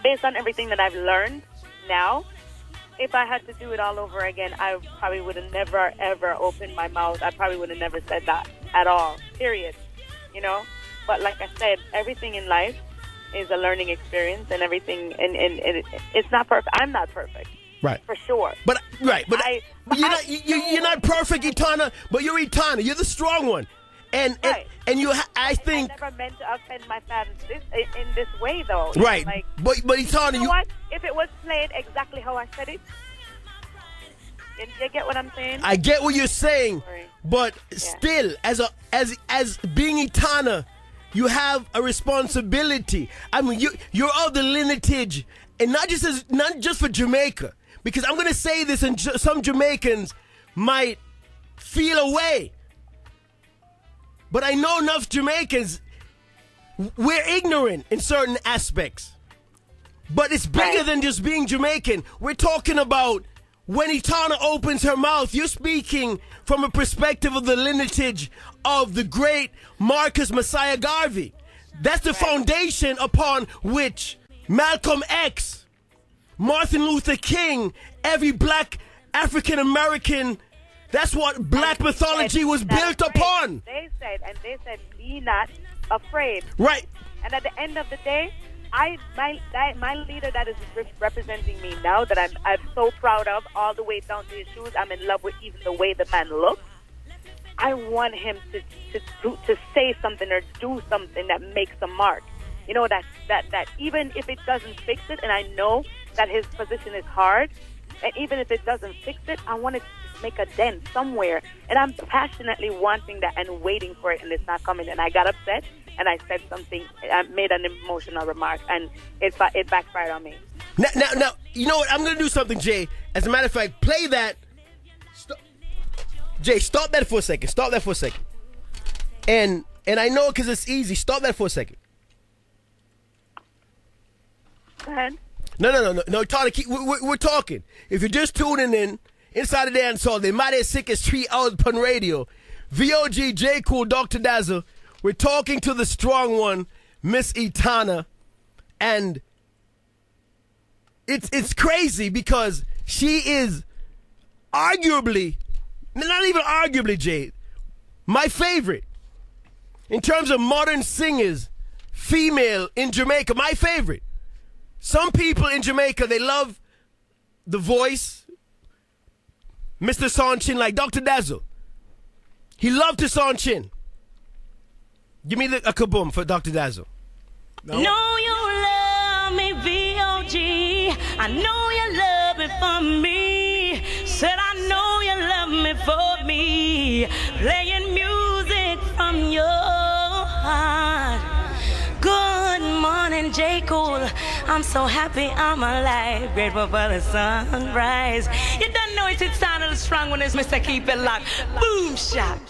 Based on everything that I've learned now, if I had to do it all over again, I probably would have never, ever opened my mouth. I probably would have never said that at all, period. But like I said, everything in life is a learning experience, and everything, and it's not perfect. I'm not perfect.
Right.
For sure.
But you're not perfect, Etana, but you're Etana. You're the strong one. And
Right.
I think
I never meant to offend my fans in this way, though.
right.
Like,
But Etana,
you know what? If it was played exactly how I said it, you get what I'm saying?
I get what you're saying,
Sorry.
but still, as being Etana, you have a responsibility. I mean, you're of the lineage, and not just for Jamaica, because I'm gonna say this, and some Jamaicans might feel away. But I know enough Jamaicans, we're ignorant in certain aspects. But it's bigger than just being Jamaican. We're talking about when Etana opens her mouth, you're speaking from a perspective of the lineage of the great Marcus Messiah Garvey. That's the foundation upon which Malcolm X, Martin Luther King, every black African American, that's what black mythology was built upon.
They said, be not afraid.
Right.
And at the end of the day, my leader that is representing me now, that I'm so proud of, all the way down to his shoes. I'm in love with even the way the man looks. I want him to say something or do something that makes a mark. That even if it doesn't fix it, and I know that his position is hard, and even if it doesn't fix it, I want it to make a dent somewhere. And I'm passionately wanting that and waiting for it, and it's not coming. And I got upset, and I said something. I made an emotional remark, and it backfired on me.
Now, you know what? I'm going to do something, Jay. As a matter of fact, play that. Jay, stop that for a second. Stop that for a second. And I know because it's easy. Stop that for a second.
Go ahead.
No, Tony, we're talking. If you're just tuning in, inside the dance hall, they might have sick as 3 hours upon radio. VOG, J. Cool, Dr. Dazzle. We're talking to the strong one, Miss Etana. And it's crazy because she is arguably, not even arguably, Jay, my favorite. In terms of modern singers, female in Jamaica, my favorite. Some people in Jamaica, they love the voice, Mr. Sanchin, like Dr. Dazzle. He loved to Sanchin. Give me a kaboom for Dr. Dazzle.
No, you love me, VOG. I know you love it for me. Said I know you love me for me. Playing music from your heart. Good morning, J. Cool. I'm so happy I'm alive. Grateful for the sunrise. You don't know it's sounded strong when it's Mr. Keep It Locked. Boom shot.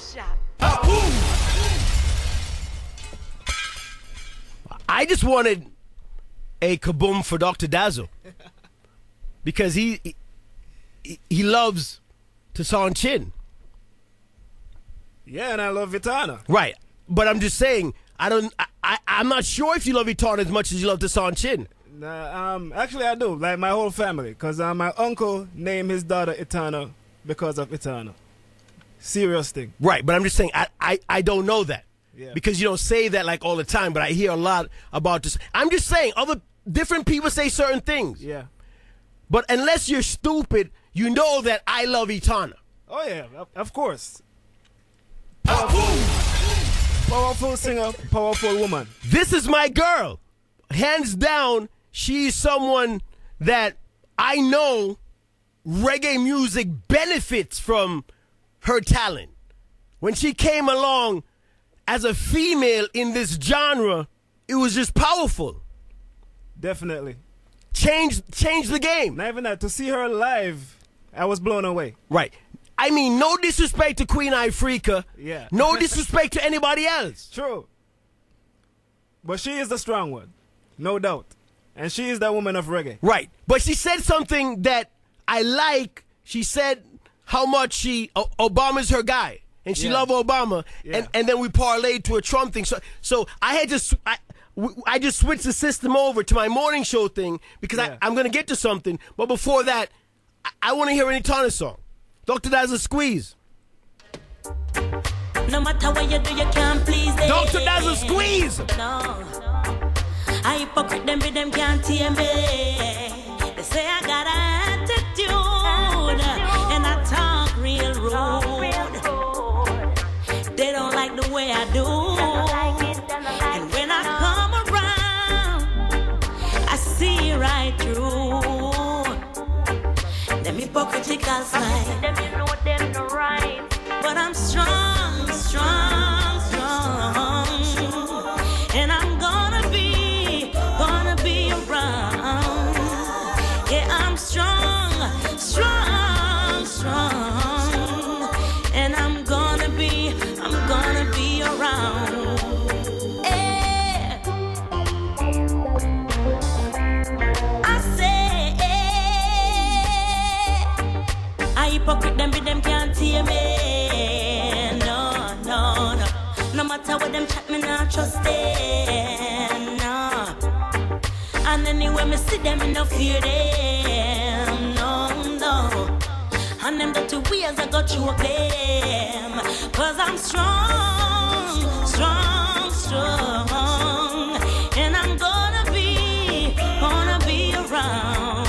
I just wanted a kaboom for Dr. Dazzle because he loves to Sanchin.
Yeah, and I love Etana.
Right, but I'm just saying I'm not sure if you love Etana as much as you love to Sanchin.
Actually, I do. Like my whole family, because my uncle named his daughter Etana because of Etana. Serious thing.
Right, but I'm just saying I don't know that.
Yeah.
Because you don't say that like all the time, but I hear a lot about this. I'm just saying, other different people say certain things.
Yeah.
But unless you're stupid, you know that I love Etana.
Oh, yeah, of course. Powerful singer, powerful woman.
This is my girl. Hands down, she's someone that I know reggae music benefits from her talent. When she came along as a female in this genre, it was just powerful.
Definitely.
Changed the game.
Not even that. To see her live, I was blown away.
Right. I mean, no disrespect to Queen Ifrica.
Yeah.
No disrespect to anybody else.
True. But she is the strong one. No doubt. And she is the woman of reggae.
Right. But she said something that I like. She said how much Obama's her guy. And she loved Obama.
Yeah.
And then we parlayed to a Trump thing. So I just switched the system over to my morning show thing because I'm going to get to something. But before that, I want to hear an Etana song. Dr. Dazzle Squeeze.
No matter what you do, you can't please them.
Dr. Dazzle Squeeze.
No. I hypocrite them, but them can't tame me. They say I got an attitude, and I talk real rude. They don't like the way I do. And when I come around, I see right through them hypocritical side. Them you know them no right. But I'm strong, strong, strong. And I'm gonna be around. Yeah, I'm strong, strong, strong. And I'm gonna be around. Yeah. I say, I hypocrite them, but them can't hear me. No, no, no. No matter what them chat, me not trust them. No. And anyway, me see them, me no fear them. No, no. And them dirty ways I go through them. Cause I'm strong, strong, strong. And I'm gonna be around.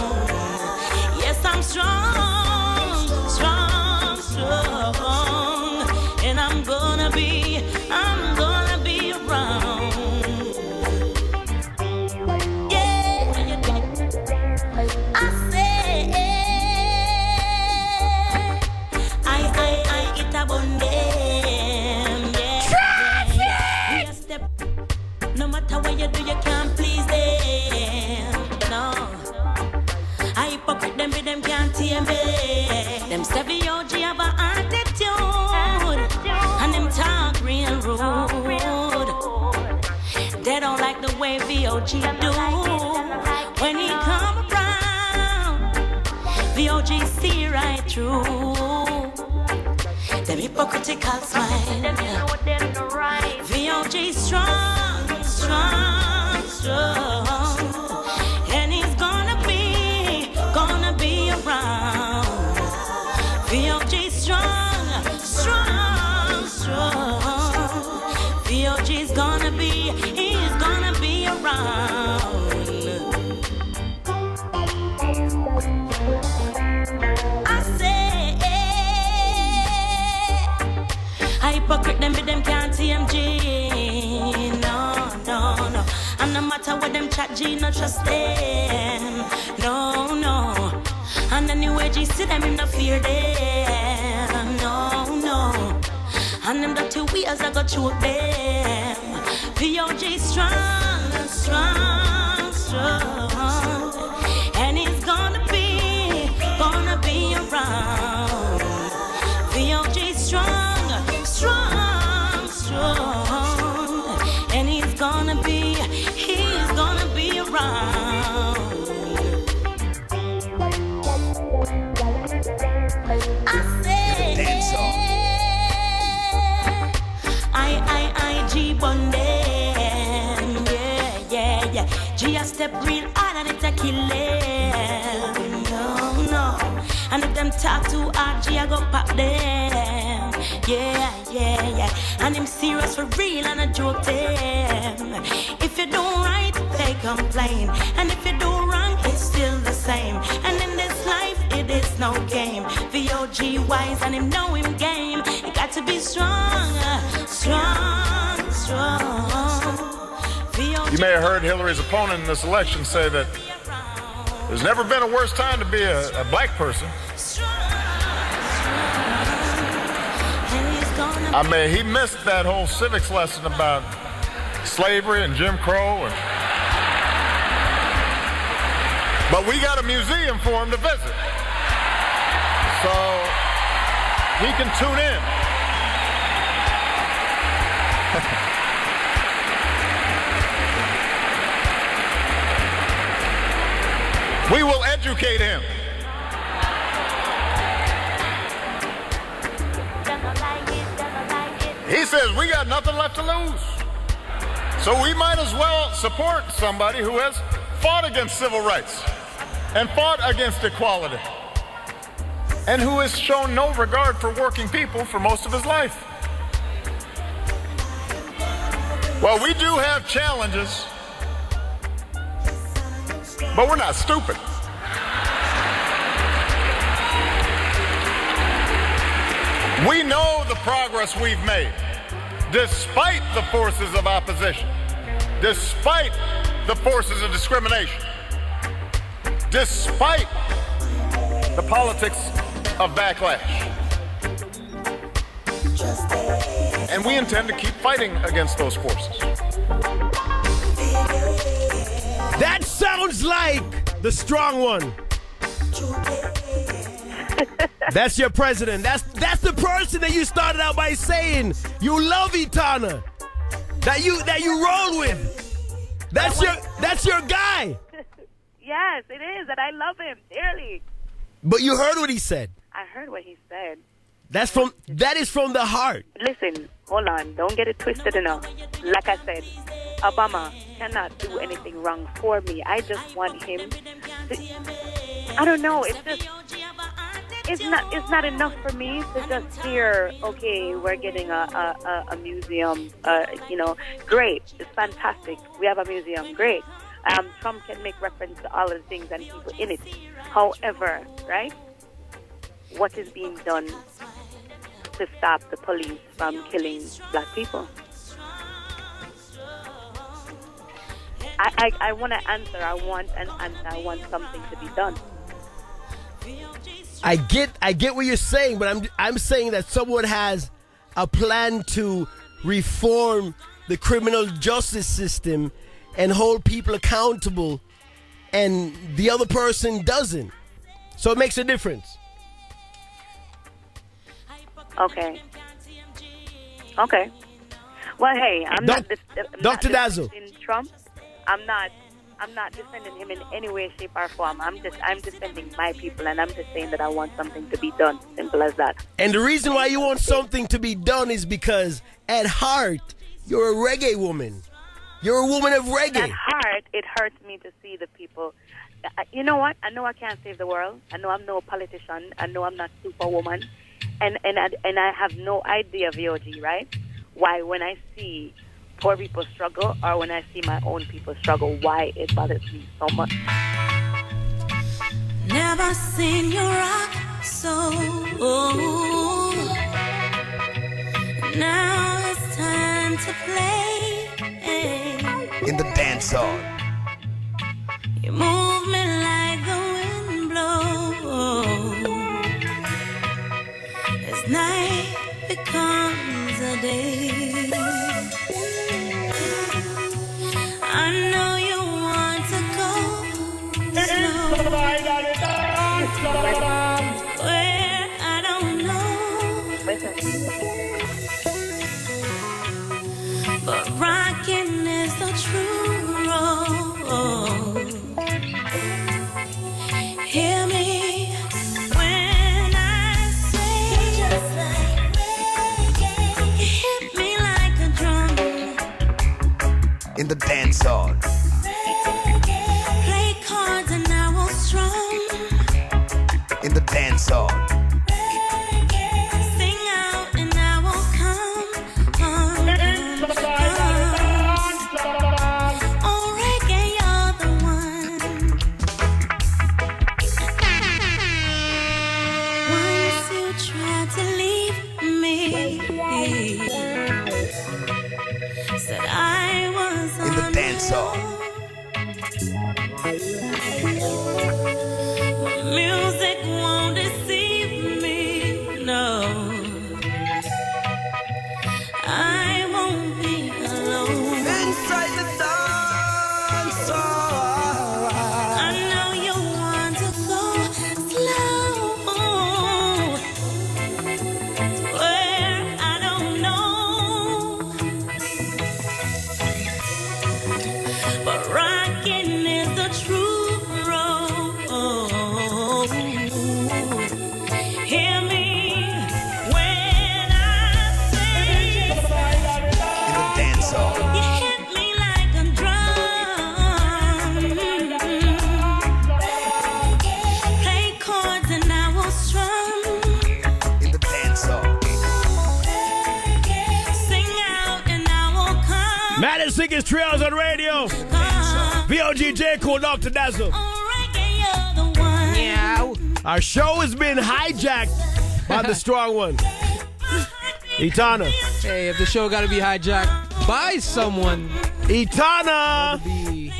Yes, I'm strong, strong, strong. And I'm gonna be around. Yeah, I say, I get a bun them. Yeah, yeah. Step. No matter what you do, you can't please them. No. I hypocrite them, but them can't tame me. Them Stevie OG have an attitude, and them talk real rude. They don't like the way VOG do. When he come around, VOG see right through them hypocritical smile. VOG strong, strong, strong. And he's gonna be around. VOG strong, strong, strong. VOG's gonna be around. I say, I hypocrite them, but them can't TMG. No, no, no. And no matter what them chat, G, no trust them. No, no. And anyway, G, see them, him no fear them. No, no. And them dirty wheels, I go through them. VOG strong, strong, strong. And he's gonna be around. VOG strong, strong, strong. And he's gonna be around. I say, G bun them, yeah. G a step real hard and it's a kill them. No. And if them talk too hard, G a go pop them. Yeah. And them serious for real and I joke them. If you do right, they complain. And if you do wrong, it's still the same. And in this life, it is no game. VOG wise and him know him game. He got got to be strong, strong, strong.
You may have heard Hillary's opponent in this election say that there's never been a worse time to be a black person. I mean, he missed that whole civics lesson about slavery and Jim Crow. But we got a museum for him to visit. So he can tune in. We will educate him. He says we got nothing left to lose. So we might as well support somebody who has fought against civil rights and fought against equality and who has shown no regard for working people for most of his life. Well, we do have challenges, but we're not stupid. We know the progress we've made, despite the forces of opposition, despite the forces of discrimination, despite the politics of backlash. And we intend to keep fighting against those forces.
That sounds like the strong one. That's your president. That's the person that you started out by saying you love Etana. That you roll with. That's your guy.
Yes, it is, and I love him dearly.
But you heard what he said.
I heard what he said.
That is from the heart.
Listen, hold on. Don't get it twisted enough. Like I said, Obama cannot do anything wrong for me. I just want him to, I don't know, it's not enough for me to just hear, okay, we're getting a museum, great, it's fantastic. We have a museum, great. Trump can make reference to all of the things and people in it. However, right, what is being done to stop the police from killing black people? I want an answer. I want an answer. I want something to be done.
I get what you're saying, but I'm saying that someone has a plan to reform the criminal justice system and hold people accountable, and the other person doesn't. So it makes a difference.
Okay. Well, hey, I'm not
Dr. Dazzle.
Trump. I'm not defending him in any way, shape, or form. I'm defending my people, and I'm just saying that I want something to be done. Simple as that.
And the reason why you want something to be done is because at heart, you're a reggae woman. You're a woman of reggae.
At heart, it hurts me to see the people. You know what? I know I can't save the world. I know I'm no politician. I know I'm not Superwoman. And I have no idea, VOG, right? Why when I see poor people struggle or when I see my own people struggle, why it bothers me so much.
Never seen you rock so. Now it's time to play.
In the dance hall.
You move me like the wind blows. As night becomes a day. I know you want to go slow. Where I don't know. But rocking is the true road. Hear me when I say, just like reggae. Hit me like a drum.
In the dance hall.
Play cards and I will strum.
In the dance hall.
Sing out and I will come. Oh, reggae, you're the one. Once you tried to leave me. Said I was
In the dance hall.
music won't deceive me, no. I won't be alone.
Inside the dance hall.
I know you want to go slow. Where I don't know, but rocking is the true road. Hear me when I say
In the dance hall.
you hit me like a drum. Play chords and I will strum.
In the dance hall.
Sing out and I will come.
Madden Singers Trios on radio. VOG J. Cool, Dr. Dazzle.
Reggae, you're the one.
Meow. Our show has been hijacked by the strong one. Etana.
Hey, if the show got to be hijacked by someone,
Etana.
be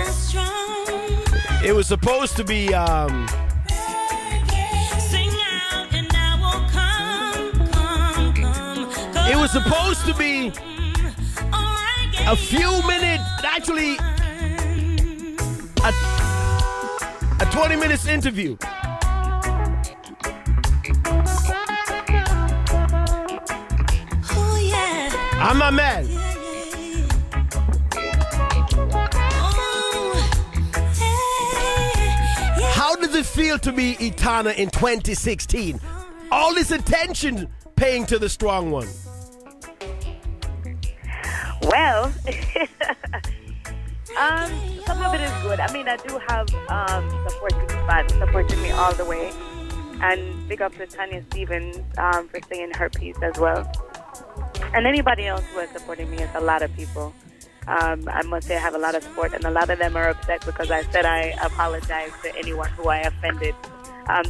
Strong.
It was supposed to be,
Sing out and I will come.
it was supposed to be a few minutes, actually a 20 minutes interview.
Oh yeah.
I'm not mad. How does it feel to be Etana in 2016? All this attention paying to the strong one.
Well, some of it is good. I mean, I do have supporting me all the way. And big up to Tanya Stevens for singing her piece as well. And anybody else who is supporting me, it's a lot of people. I must say I have a lot of support, and a lot of them are upset because I said I apologize to anyone who I offended.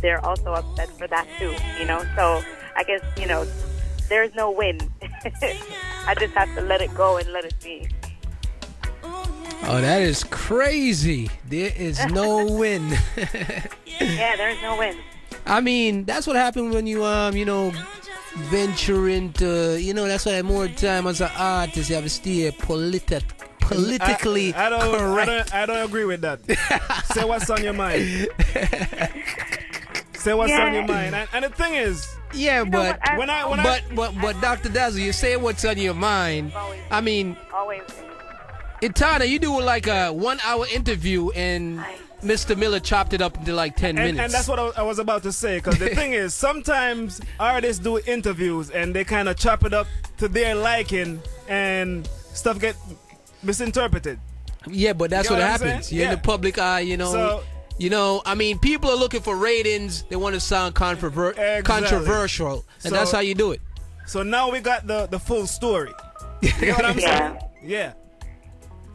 They're also upset for that too, you know. So I guess, you know, there's no win. I just have to let it go and let it be.
oh, that is crazy. There is no win.
Yeah, there's no win.
I mean, that's what happened when you venture into, that's why more time as an artist you have to stay politically correct.
I don't agree with that. Say what's on your mind. Say what's on your mind. And the thing is,
yeah, but
what,
but Dr. Dazzle, you say what's on your mind. I mean,
always.
Etana, you do like a 1 hour interview and Mr. Miller chopped it up into like 10 minutes.
And that's what I was about to say. Because the thing is, sometimes artists do interviews and they kind of chop it up to their liking and stuff get misinterpreted.
Yeah, but that's what happens. You're in the public eye,
So,
I mean, people are looking for ratings. They want to sound controversial. And that's how you do it.
So now we got the full story. You know what I'm saying? Yeah.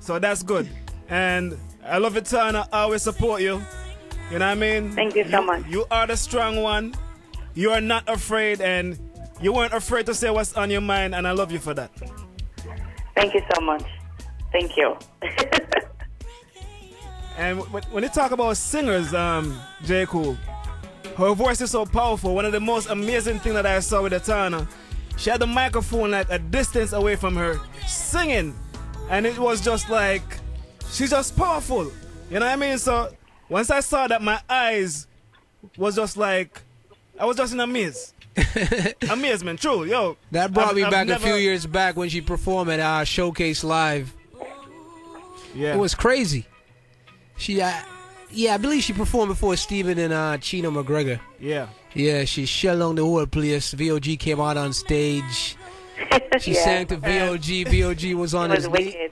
So that's good. And I love Etana. I always support you. You know what I mean?
Thank you so much.
You are the strong one. You are not afraid, and you weren't afraid to say what's on your mind, and I love you for that.
Thank you so much. Thank you.
And when you talk about singers, J. Cool, her voice is so powerful. One of the most amazing things that I saw with Etana, she had the microphone like a distance away from her, singing. And it was just like, she's just powerful. You know what I mean? So once I saw that, my eyes was just like, I was just in a maze. Amazement, true. Yo,
that brought me back a few years back when she performed at our Showcase Live.
Yeah.
It was crazy. She, I believe she performed before Steven and Chino McGregor.
Yeah.
Yeah, she shelled on the whole place. VOG came out on stage. She sang to VOG. VOG was on his knee.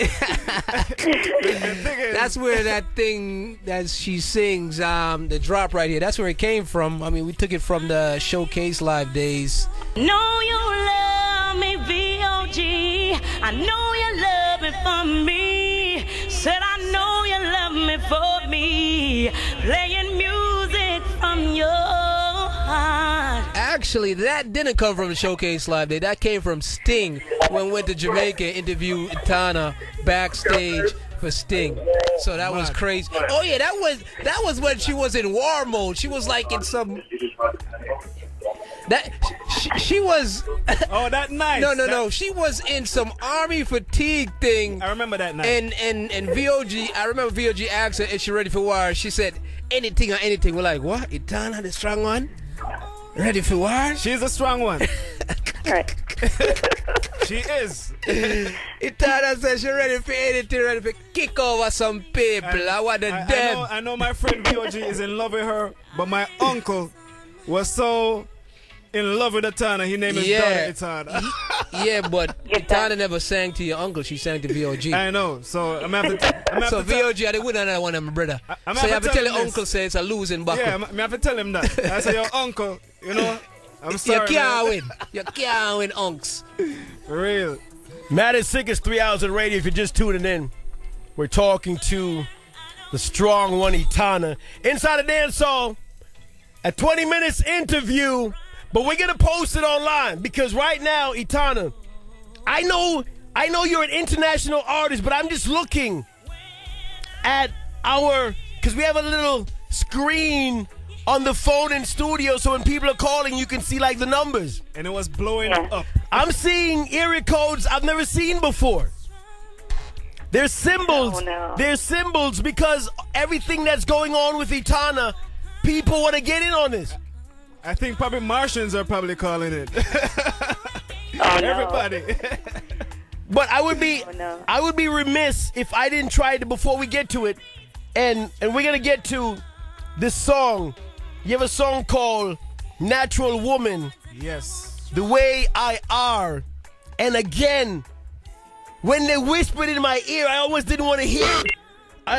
That's where that thing that she sings, the drop right here, that's where it came from. I mean, we took it from the Showcase Live days.
Know you love me, VOG. I know you love me for me. Said I know you love me for me. Playing music from your heart.
Actually, that didn't come from the Showcase Live Day. That came from Sting when we went to Jamaica and interviewed Etana backstage for Sting. So that was crazy. Oh yeah, that was when she was in war mode. She was like in some. She was.
Oh, that night.
No. She was in some army fatigue thing.
I remember that night.
And VOG. I remember VOG asked her, "Is she ready for war?" She said, "Anything or anything." We're like, "What? Etana, the strong one, ready for war?"
She's a strong one.
Right.
She is.
Etana said she ready for anything, ready for kick over some people. I want them.
I know my friend VOG is in love with her, but my uncle was so in love with Etana, he named his daughter Etana.
Yeah, but Etana never sang to your uncle. She sang to VOG.
I know. So I'm going to have to
So VOG, I wouldn't have one of my brother. So you have to tell your uncle say it's a losing battle.
Yeah, I have to tell him that. I say, your uncle, you know, I'm sorry.
You can't win. You can't win, unks.
For real.
Mad as Sick is 3 hours of radio. If you're just tuning in, we're talking to the strong one, Etana. Inside a Dance Hall, a 20 minutes interview. But we're going to post it online because right now, Etana, I know you're an international artist, but I'm just looking at because we have a little screen on the phone in studio, so when people are calling, you can see like the numbers.
And it was blowing up.
I'm seeing area codes I've never seen before. There's symbols.
Oh, no.
There's symbols because everything that's going on with Etana, people want to get in on this.
I think probably Martians are probably calling it. Everybody.
But I would be remiss if I didn't try it before we get to it. And we're gonna get to this song. You have a song called Natural Woman.
Yes.
The Way I Are. And again, when they whispered in my ear, I almost didn't want to hear it.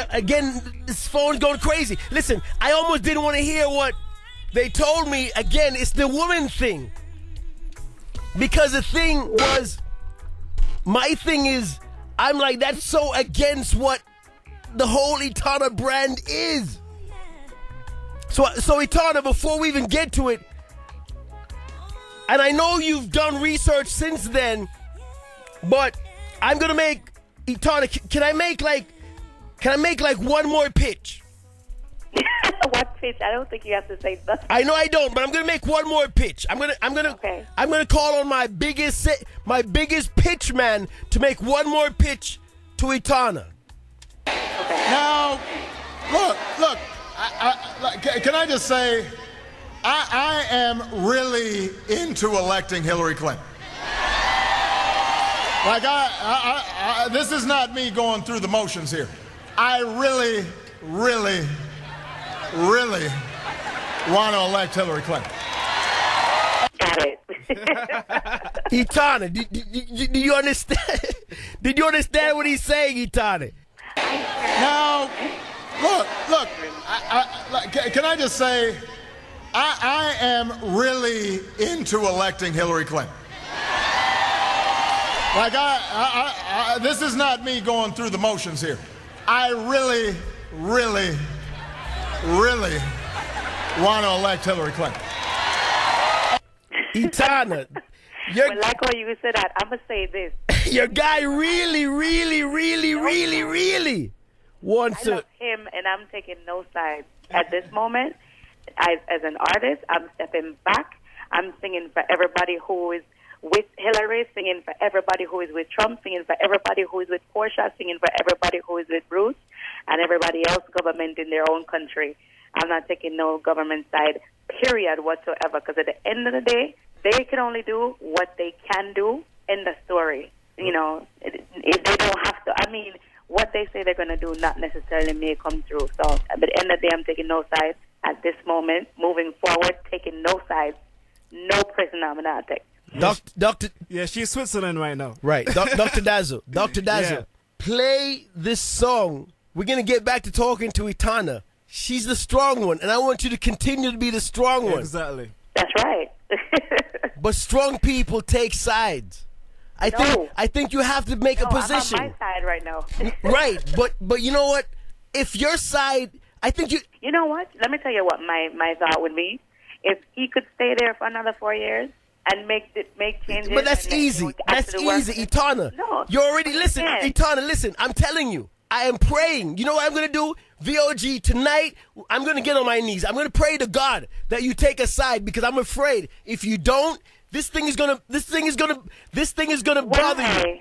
Again, this phone's going crazy. Listen, I almost didn't want to hear what they told me. Again, it's the woman thing. Because the thing was, my thing is, I'm like, that's so against what the whole Etana brand is. So Etana, before we even get to it, and I know you've done research since then, but I'm gonna make Etana. Can I make like one more pitch?
What pitch? I don't think you have to say that.
I know I don't, but I'm gonna make one more pitch. I'm gonna call on my biggest pitch man to make one more pitch to Etana.
Okay.
Now, look. Can I just say, I am really into electing Hillary Clinton. Like this is not me going through the motions here. I really want to elect Hillary Clinton.
Got it.
Etana, do you understand? Did you understand what he's saying, Etana?
Now, look. Can I just say, I am really into electing Hillary Clinton. Like this is not me going through the motions here. I really want to elect Hillary Clinton.
Etana,
But like what you said, I'm gonna say this.
your guy really wants
I
to.
love him, and I'm taking no sides at this moment. As an artist, I'm stepping back. I'm singing for everybody who is with Hillary, singing for everybody who is with Trump, singing for everybody who is with Portia, singing for everybody who is with Bruce, and everybody else government in their own country. I'm not taking no government side, period, whatsoever, because at the end of the day, they can only do what they can do in the story. You know, if they don't have to, I mean, what they say they're going to do not necessarily may come through. So at the end of the day, I'm taking no sides at this moment. Moving forward, taking no sides, no prisoner I'm not taking.
Doctor,
yeah, she's Switzerland right now.
Right, Dr. Dazzle. Dr. Dazzle, play this song. We're gonna get back to talking to Etana. She's the strong one, and I want you to continue to be the strong one.
Exactly.
That's right.
But strong people take sides. I think you have to make a position.
I'm on my side right now.
Right, but you know what? If your side, I think you.
You know what? Let me tell you what my thought would be. if he could stay there for another 4 years and make changes.
But that's
and
easy. That's easy, Etana.
No.
You already, listen,
can't.
Etana, listen, I'm telling you. I am praying. You know what I'm going to do? VOG, tonight, I'm going to get on my knees. I'm going to pray to God that you take a side because I'm afraid if you don't, this thing is going to bother you.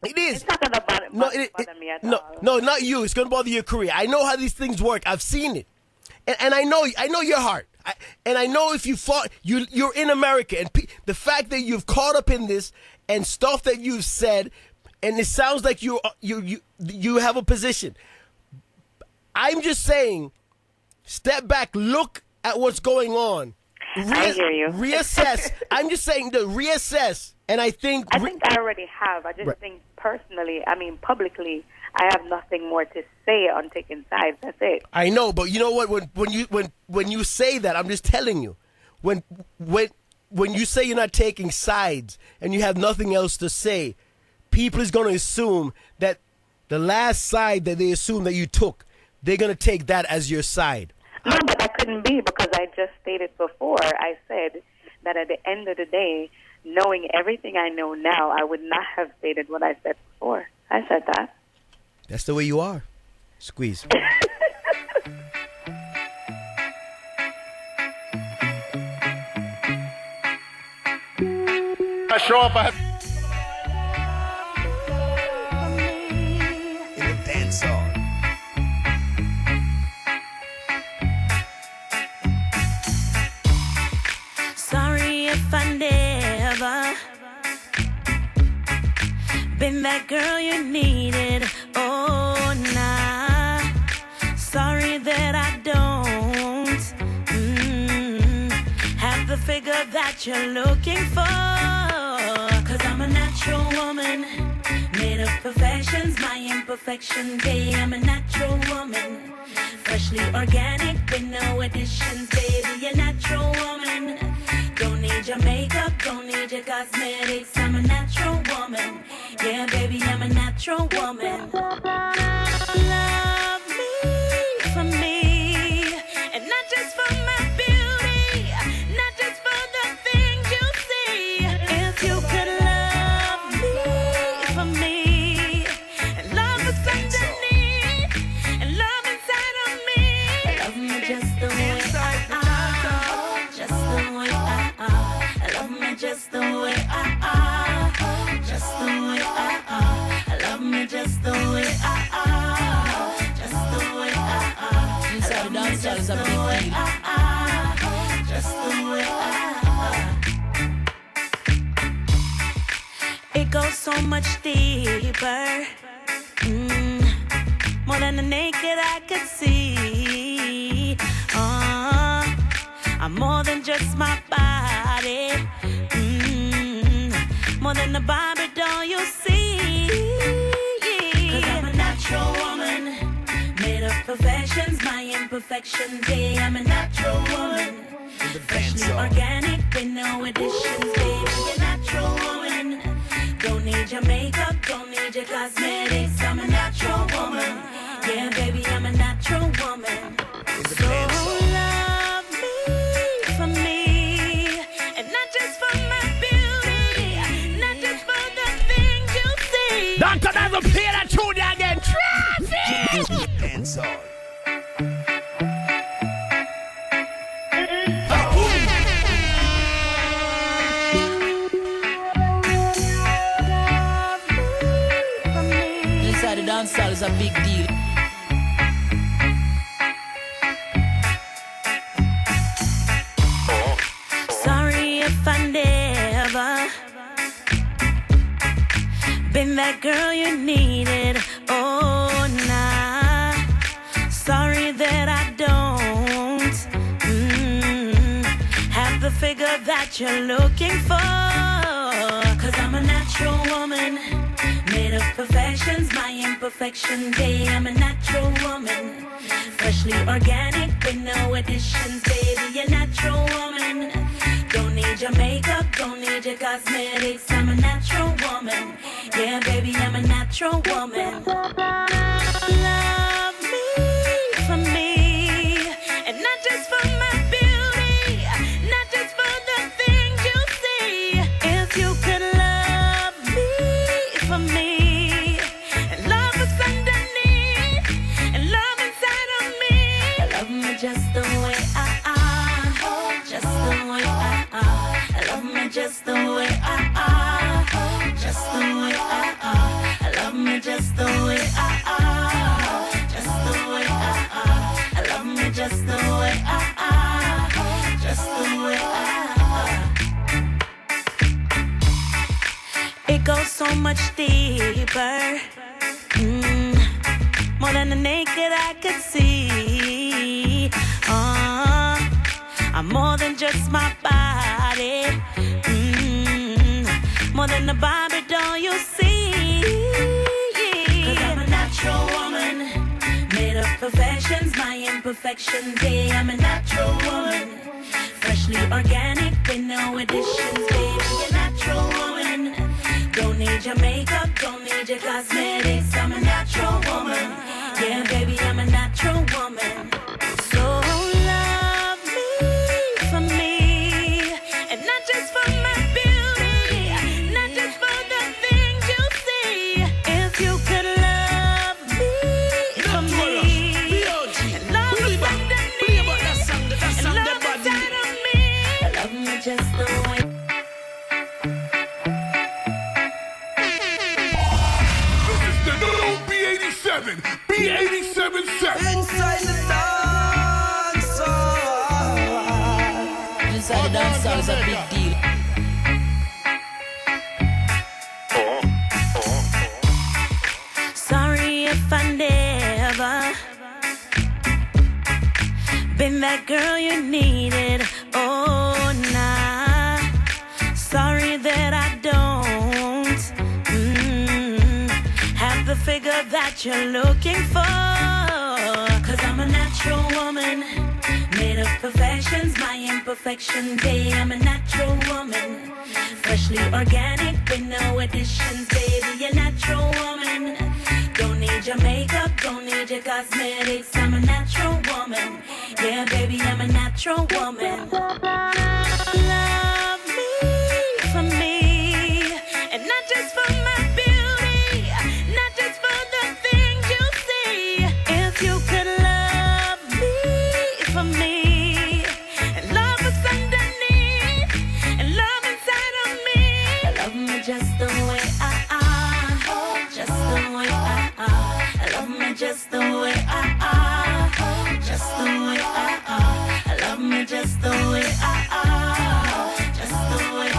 It is.
It's not going to bother me at all.
No, not you. It's going to bother your career. I know how these things work. I've seen it. And I know your heart. And I know if you fought, you're in America. And the fact that you've caught up in this and stuff that you've said, and it sounds like you have a position. I'm just saying, step back, look at what's going on.
I hear you.
Reassess. I'm just saying to reassess. And I think
I already have. I just think personally, publicly, I have nothing more to say on taking sides. That's it.
I know, but you know what? When you say that, I'm just telling you, when you say you're not taking sides and you have nothing else to say, people is going to assume that the last side that they assume that you took, they're going to take that as your side.
No, but that couldn't be because I just stated before. I said that at the end of the day, knowing everything I know now, I would not have stated what I said before. I said that.
That's the way you are. Squeeze.
I show up.
In the dance hall.
Sorry if I never been that girl you needed. Oh, nah. Sorry that I don't have the figure that you're looking for. 'Cause I'm a natural woman, made of perfections, my imperfections. Yeah, I'm a natural woman, freshly organic with no additions. Baby, a natural woman. Don't need your makeup, don't need your cosmetics. I'm a natural woman. Yeah, baby, I'm a natural woman. Love me for me, and not just for my beauty, not just for the things you see. If you could love me for me, and love what's underneath, and love inside of me. Love me just the way I am, just the way I am. Love me just the way I am, just the way I am. Love me just the way I am, just the way I am.
Inside the dance hall is a big deal.
Just the way I am. It goes so much deeper, more than the naked eye could see. I'm more than just my body, more than the Barbie doll you see. 'Cause I'm a natural woman, made of perfections, my imperfections. Yeah, I'm a natural woman, freshly organic with no additions. Baby, a natural woman. Don't need your makeup, don't need your cosmetics. I'm a natural woman. Yeah, baby, I'm a natural woman. So love me for me, and not just for my beauty, not just for the things you see.
Doctor doesn't play that tune again. Traffic!
Dance hall.
Inside the dance hall is a big deal.
Sorry if I never been that girl you needed. Oh, nah. Sorry that I don't have the figure that you're looking for. 'Cause I'm a natural woman, made of perfections, my imperfections. Yeah, I'm a natural woman, freshly organic with no additions. Baby, a natural woman. Don't need your makeup, don't need your cosmetics. I'm a natural woman. Yeah, baby, I'm a natural woman. Love me for me, and not just for my beauty, It goes so much deeper. More than the naked eye could see. I'm more than just my body. More than the Barbie doll you see. 'Cause I'm a natural woman, made of perfections, my imperfections. Yeah, I'm a natural woman, freshly organic with no additions. Baby, a natural woman, don't need your makeup, don't need your cosmetics. I'm a natural woman. Yeah, baby, I'm a natural woman. So love me for me, and not just for my beauty, not just for the things you see. If you could love me for me, and love me underneath, and love inside of me, love me just the way.
B87fm.
Inside the dance hall.
Inside the dance hall is a big deal.
Sorry if I never been that girl you needed. Oh, nah. Sorry that I don't have the figure that you're looking for. 'Cause I'm a natural woman, made of perfections, my imperfections. Yeah, I'm a natural woman, freshly organic with no additions. Baby, a natural woman, don't need your makeup, don't need your cosmetics. I'm a natural woman. Yeah, baby, I'm a natural woman. Love me for me, and not just for my beauty, not just for the things you see. If you could love me for me, and love what's underneath, and love inside of me, love me just the way I am, just the way I am. Love me just the way I am, just the way I am. Love me just the way I am, just the way I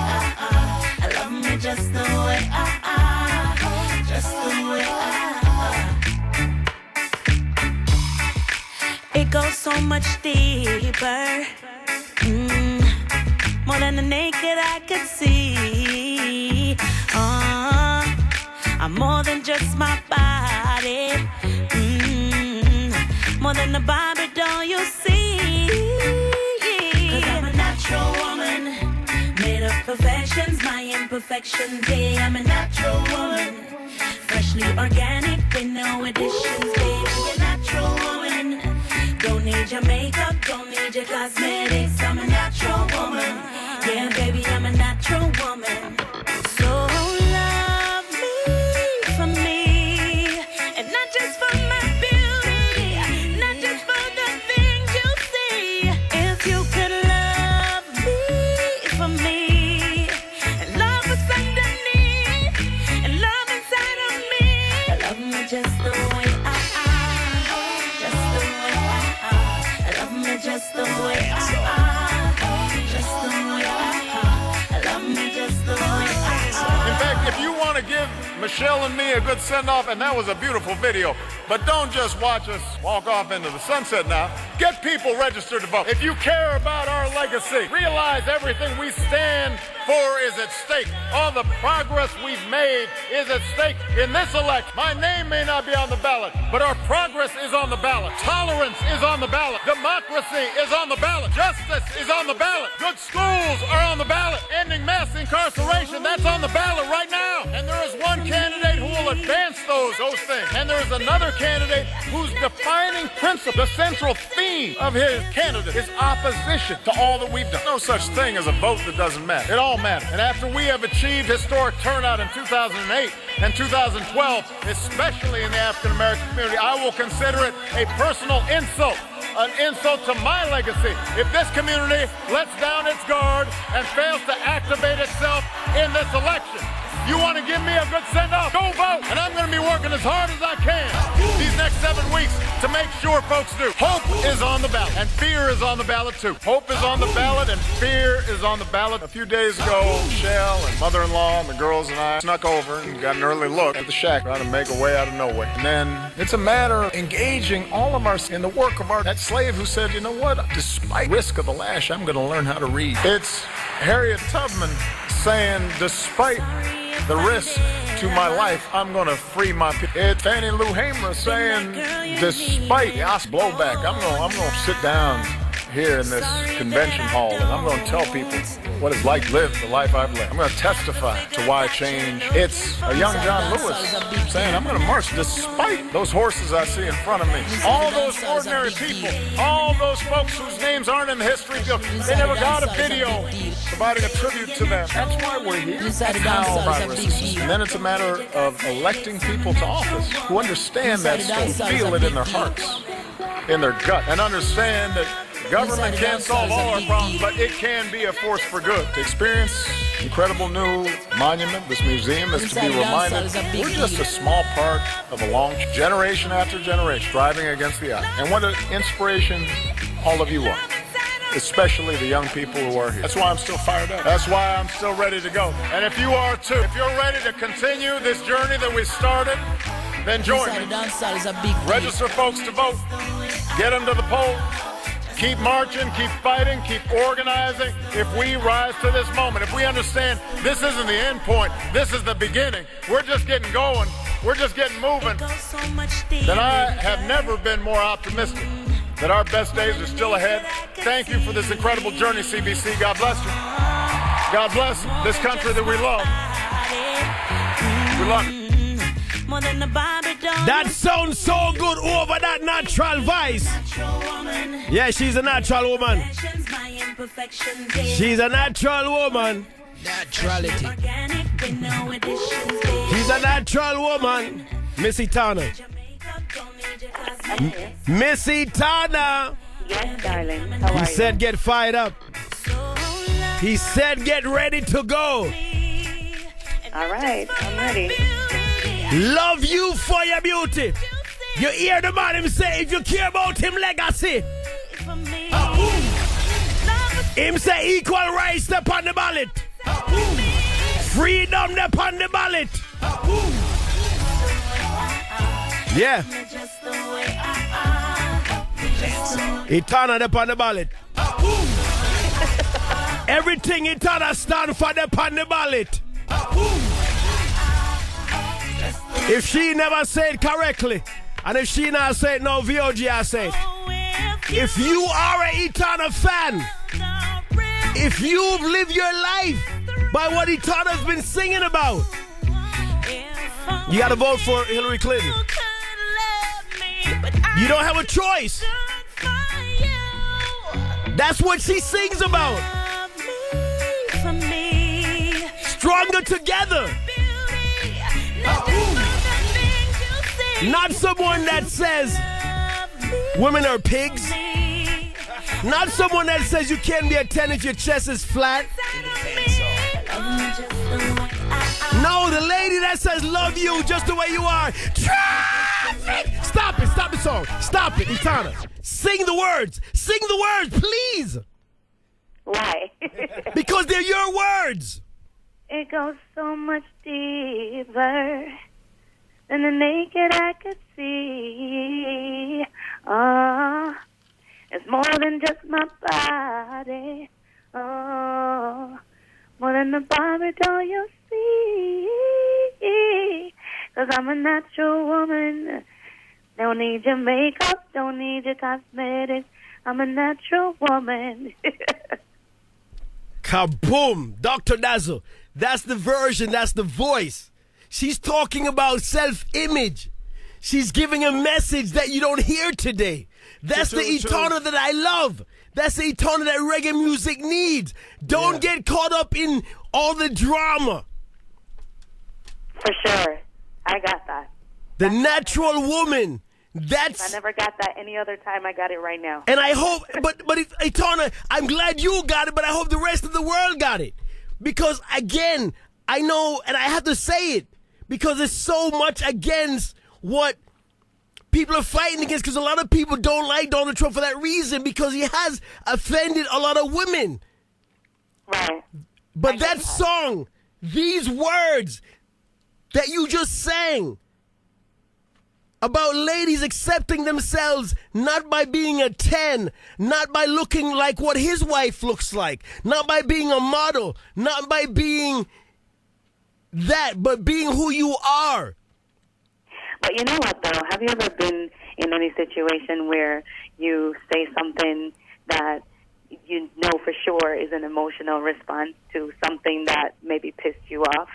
am. Love me just the way I am, just the way I am. It goes so much deeper. More than the naked eye could see. I'm more than just my body. More than the Barbie doll you see. 'Cause I'm a natural woman, made of perfections, my imperfections. Yeah, I'm a natural woman, freshly organic with no additions. Baby, a natural woman, don't need your makeup, don't need your cosmetics. I'm a natural woman. Yeah, baby, I'm a natural woman. So love me for me, and not just for my beauty, not just for the things you see. If you could love me for me, and love what's underneath, and love inside of me, love me just the way I am, just the way I am. Love me just the way I am, just the way I am. Love me just the way I am.
In fact, if you want to give Michelle and me a good send-off, and that was a beautiful video, but don't just watch us walk off into the sunset now. Get people registered to vote. If you care about our legacy, realize everything we stand for is at stake. All the progress we've made is at stake in this election. My name may not be on the ballot, but our progress is on the ballot. Tolerance is on the ballot. Democracy is on the ballot. Justice is on the ballot. Good schools are on the ballot. Ending mass incarceration, that's on the ballot right now. And there is one candidate who will advance those things. And there is another candidate whose defining principle, the central theme of his candidate, is opposition to all that we've done. No such thing as a vote that doesn't matter. It all matters. And after we have achieved historic turnout in 2008 and 2012, especially in the African American community, I will consider it a personal insult, an insult to my legacy, if this community lets down its guard and fails to activate itself in this election. You want to give me a good send-off? Go vote. And I'm going to be working as hard as I can these next 7 weeks to make sure folks do. Hope is on the ballot, and fear is on the ballot too. Hope is on the ballot, and fear is on the ballot. A few days ago, Shell and mother-in-law and the girls and I snuck over and got an early look at the shack, trying to make a way out of nowhere. And then it's a matter of engaging all of our in the work of art. That slave who said, you know what, despite risk of the lash, I'm going to learn how to read. It's Harriet Tubman saying, despite the risk to my life, I'm going to free my people. It's Fannie Lou Hamer saying, despite the blowback, I'm going to sit down here in this convention hall and I'm going to tell people what it's like to live the life I've lived. I'm going to testify to why change. It's a young John Lewis saying, I'm going to march despite those horses I see in front of me. All those ordinary people, all those folks whose names aren't in the history book, they never got a video providing a tribute to them. That's why we're here. That's how progress is. And then it's a matter of electing people to office who understand that story, feel it in their hearts, in their gut, and understand that government can't solve all our problems, but it can be a force for good. To experience incredible new monument, this museum is to be reminded we're just a small part of a long generation after generation driving against the odds. And what an inspiration all of you are, especially the young people who are here. That's why I'm still fired up. That's why I'm still ready to go. And if you are too, if you're ready to continue this journey that we started, then join me. Register folks to vote. Get them to the poll. Keep marching, keep fighting, keep organizing. If we rise to this moment, if we understand this isn't the end point, this is the beginning, we're just getting going, we're just getting moving, then I have never been more optimistic that our best days are still ahead. Thank you for this incredible journey, CBC. God bless you. God bless this country that we love. We love it.
That sounds so good over that natural voice. Yeah, she's a natural woman. She's a natural woman.
Naturality.
She's a natural woman. Miss Etana. Miss Etana.
Yes, darling. How are
He said get fired up. He said get ready to go.
All right, I'm ready.
Love you for your beauty. You hear the man him say, if you care about him legacy. Him say equal rights step on the ballot. Freedom step on the ballot. Yeah. Etana step on the ballot. Everything Etana stand for step on the ballot. If she never said correctly, and if she not said no, VOG I said. If you are an Etana fan, if you've lived your life by what Etana's been singing about, you gotta vote for Hillary Clinton. You don't have a choice. That's what she sings about. Stronger together. Not someone that says women are pigs. Not someone that says you can't be a 10 if your chest is flat. No, the lady that says love you just the way you are. Traffic! Stop it, stop the song. Stop it, Etana. Sing the words. Sing the words, please.
Why?
Because they're your words.
It goes so much deeper than the naked eye could see. Oh, it's more than just my body. Oh, more than the Barbie doll you see. 'Cause I'm a natural woman. Don't need your makeup, don't need your cosmetics. I'm a natural woman.
Kaboom! Dr. Dazzle. That's the version, that's the voice. She's talking about self-image. She's giving a message that you don't hear today. That's the Etana that I love. That's the Etana that reggae music needs. Don't get caught up in all the drama.
For sure. I got that.
The natural woman. That's.
I never got that any other time. I got it right now.
And I hope, but Etana, I'm glad you got it, but I hope the rest of the world got it. Because again, I know, and I have to say it because it's so much against what people are fighting against, because a lot of people don't like Donald Trump for that reason, because he has offended a lot of women.
Right.
But that song, these words that you just sang about ladies accepting themselves not by being a 10, not by looking like what his wife looks like, not by being a model, not by being that, but being who you are.
But you know what, though? Have you ever been in any situation where you say something that you know for sure is an emotional response to something that maybe pissed you off,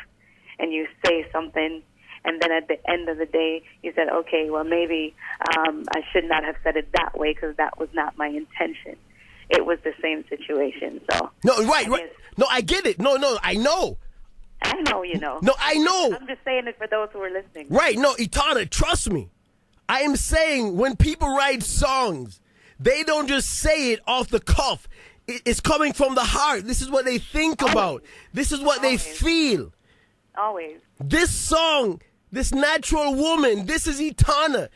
and you say something, and then at the end of the day, you said, okay, well, maybe I should not have said it that way because that was not my intention. It was the same situation, so.
No, right. No, I get it. No, I know.
I know you know.
No, I know.
I'm just saying it for those who are listening.
Right. No, Etana, trust me. I am saying when people write songs, they don't just say it off the cuff. It's coming from the heart. This is what they think about. This is what they feel.
Always.
This song, this natural woman, this is Etana.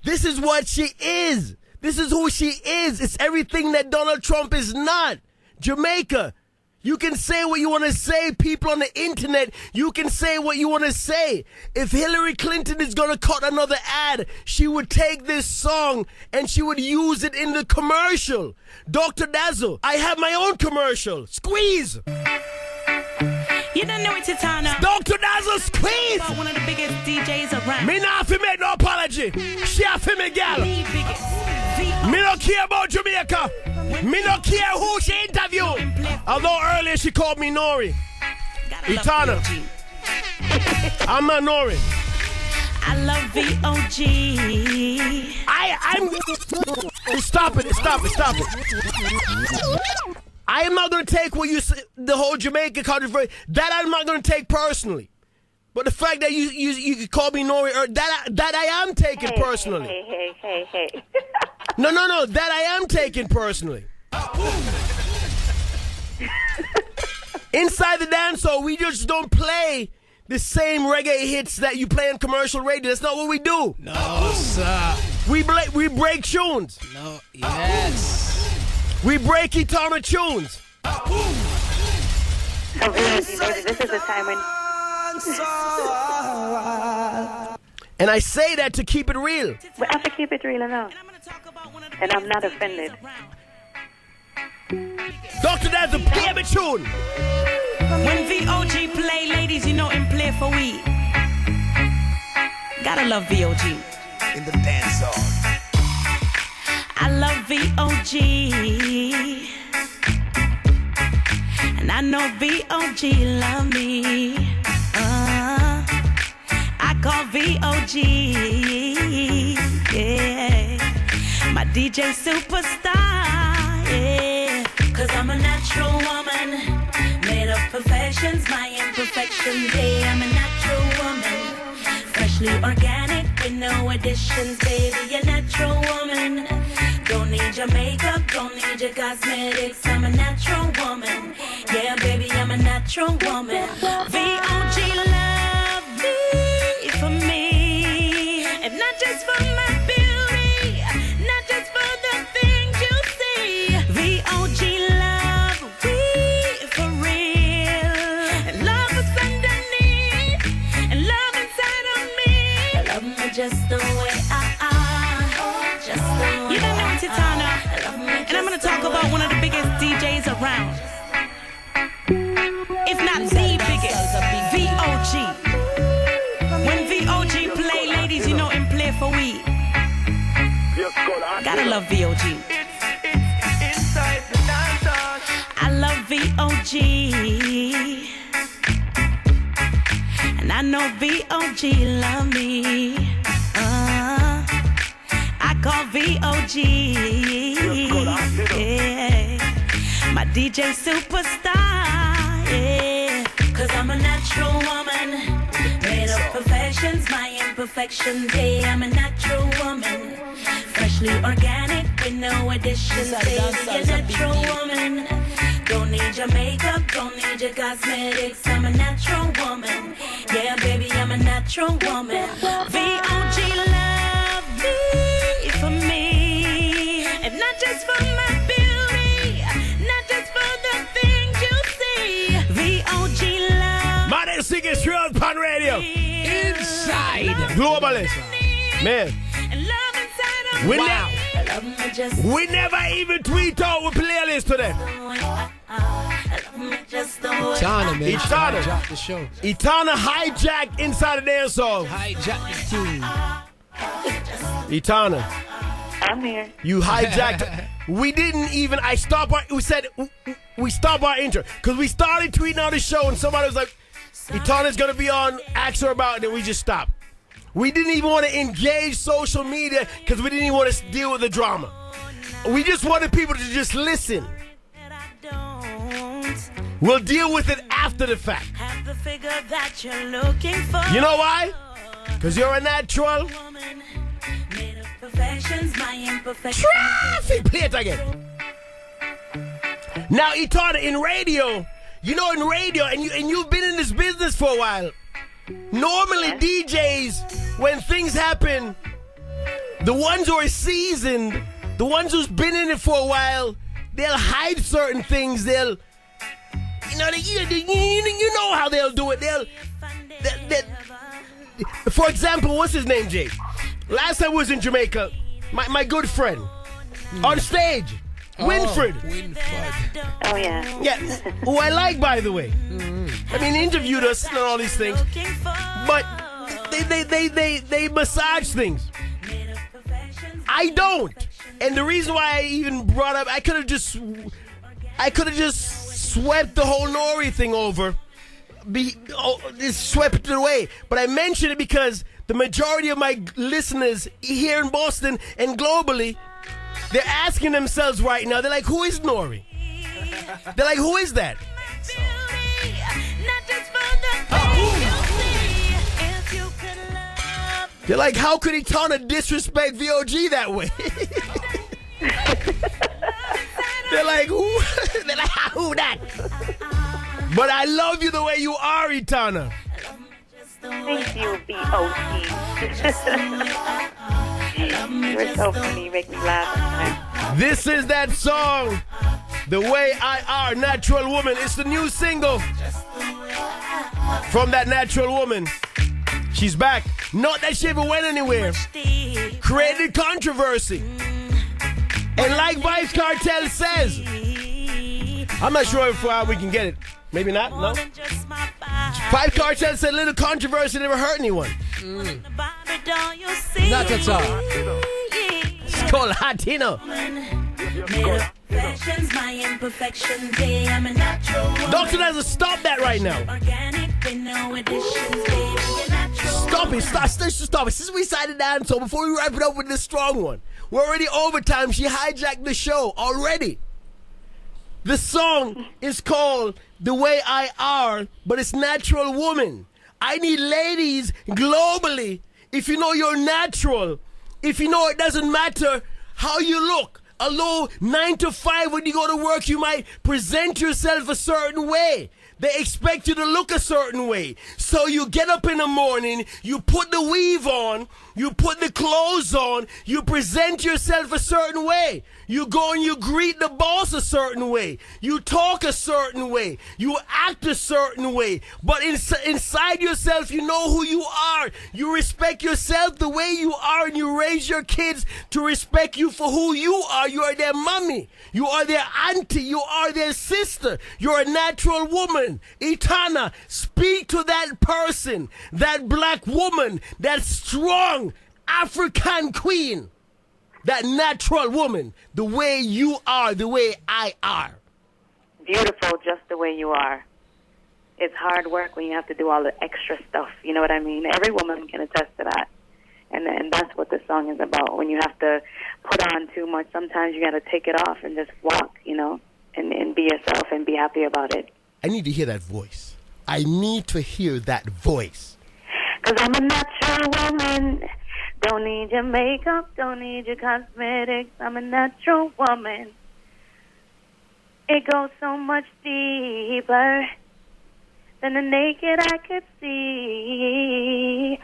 This is what she is. This is who she is. It's everything that Donald Trump is not. Jamaica. You can say what you want to say. People on the internet, you can say what you want to say. If Hillary Clinton is going to cut another ad, she would take this song and she would use it in the commercial. Dr. Dazzle, I have my own commercial. Squeeze.
You don't know it's Etana.
Dr. Dazzle, squeeze.
About one of the biggest DJs around.
Me not have to make no apology. She have to me, gal.
The biggest.
Me don't care about Jamaica. Me don't care who she interviewed. Although earlier she called me Nori. Etana. I'm not Nori.
I love VOG.
I'm. Stop it. I am not going to take what you say, the whole Jamaica controversy. That I'm not going to take personally. But the fact that you call me Nori, that I am taking personally.
Hey.
No. That I am taking personally. Inside the dance hall, we just don't play the same reggae hits that you play on commercial radio. That's not what we do.
No, sir.
We break tunes.
No, yes.
We break Etana tunes.
So this is the time when...
And I say that to keep it real.
We have to keep it real enough. And I'm not offended.
Dr. Dazzle, play me tune.
When VOG play, ladies, you know him play for we. Gotta love VOG.
In the dance hall.
I love VOG. And I know VOG love me. I call VOG. Yeah. My DJ superstar. Yeah. Cause I'm a natural woman. Made of perfections, my imperfections. Yeah, I'm a natural woman. Freshly organic with no additions, baby. A natural woman. Don't need your makeup, don't need your cosmetics. I'm a natural woman. Yeah, baby, I'm a natural woman. VOG love me for me. And not just for my beauty, not just for the things you see. VOG love me for real. And love is underneath, and love inside of me. Love me just the way I am. Just the way you don't know it's Etana. And I'm gonna talk about one of the biggest DJs around. If not the biggest, VOG. When VOG play, ladies, you know him play for we. Gotta love VOG. I love VOG. And I know VOG love me. I call VOG. Yeah. My DJ superstar. Yeah. Cause I'm a natural woman. Made of perfections, my imperfections. Yeah, I'm a natural woman. Freshly organic with no additions. Baby, a natural woman.
Don't need your makeup, don't need your cosmetics. I'm a natural woman. Yeah, baby, I'm a natural woman. VOG love me for me. And not just for my beauty, not just for the things you see. VOG love.
Man, they sing it straight on Pan Radio.
Inside.
Globalist. Man.
And love inside of
We,
Wow.
Love me just
we never even tweet out with playlist today.
love me just the way
Etana, man.
Etana.
Hijack the show.
Etana hijacked inside the dance hall.
Hijack the tune.
Etana,
I'm here.
you hijacked. We didn't even. We stopped our intro because we started tweeting out the show and somebody was like, "Etana's gonna be on. Ask her about it." And we just stopped. We didn't even want to engage social media because we didn't even want to deal with the drama. We just wanted people to just listen. We'll deal with it after the fact.
have the figure that you're looking for.
You know why? Because you're a natural.
Made of perfections, my imperfections.
Traffic. Play it again. Now, Etana, in radio, and you've been in this business for a while. Normally, DJs, when things happen, the ones who are seasoned, the ones who's been in it for a while, they'll hide certain things. They'll, you know how they'll do it. They'll for example, what's his name, Jay? Last time I was in Jamaica, my good friend, on stage, Winfred.
Winfred.
Oh, yeah.
Yeah, who I like, by the way. I mean, he interviewed us and all these things, but they massage things. I don't, and the reason why I even brought up, I could have just swept the whole Nori thing over, just swept it away. But I mentioned it because the majority of my listeners here in Boston and globally, they're asking themselves right now, they're like, who is Nori? They're like, who is that? They're like, how could Etana disrespect VOG that way? They're like, who? They're like, who that? But I love you the way you are, Etana.
Thank you, B.O.T. You're so funny. You make me laugh.
This is that song, The Way I Are, Natural Woman. It's the new single from that Natural Woman. She's back. Not that she ever went anywhere. Created controversy. And like Vice Cartel says, I'm not sure if we can get it. Maybe not? No? Vice Cartel said little controversy never hurt anyone.
Not at all.
It's called Latino. Doctor doesn't stop that right now. Stop it. Stop it. Since we decided that, so before we wrap it up with this strong one, we're already overtime. She hijacked the show already. The song is called The Way I Are, but it's Natural Woman. I need ladies globally, if you know you're natural, if you know it doesn't matter how you look. Although 9 to 5 when you go to work, you might present yourself a certain way. They expect you to look a certain way. So you get up in the morning, you put the weave on, you put the clothes on, you present yourself a certain way. You go and you greet the boss a certain way. You talk a certain way. You act a certain way. But inside yourself, you know who you are. You respect yourself the way you are, and you raise your kids to respect you for who you are. You are their mommy. You are their auntie. You are their sister. You're a natural woman. Etana, speak to that person, that black woman, that strong African queen, that natural woman, the way you are, the way I are.
Beautiful just the way you are. It's hard work when you have to do all the extra stuff. You know what I mean? Every woman can attest to that. And that's what the song is about. When you have to put on too much, sometimes you got to take it off and just walk, you know, and be yourself and be happy about it.
I need to hear that voice. I need to hear that voice.
'Cause I'm a natural woman. Don't need your makeup, don't need your cosmetics. I'm a natural woman. It goes so much deeper than the naked eye could see.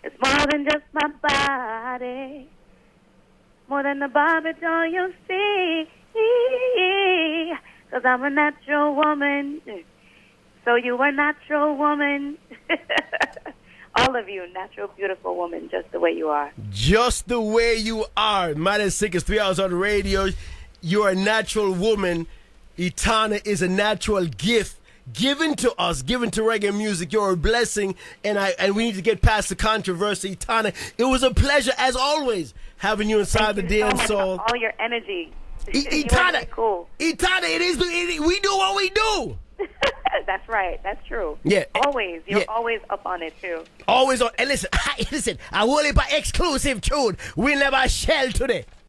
It's more than just my body, more than the Barbie doll you see. 'Cause I'm a natural woman, so you are a natural woman. All of you, natural, beautiful woman, just the way you are.
Just the way you are. Minus 6 is 3 hours on the radio. You're a natural woman. Etana is a natural gift given to us, given to reggae music. You're a blessing, and we need to get past the controversy. Etana, it was a pleasure, as always, having you inside the damn soul.
All your energy.
Etana,
cool.
Etana, we do what we do.
That's right. That's true.
Yeah.
Always. You're always up on it, too.
Always on. And listen, I will it by exclusive tune. We never shell today.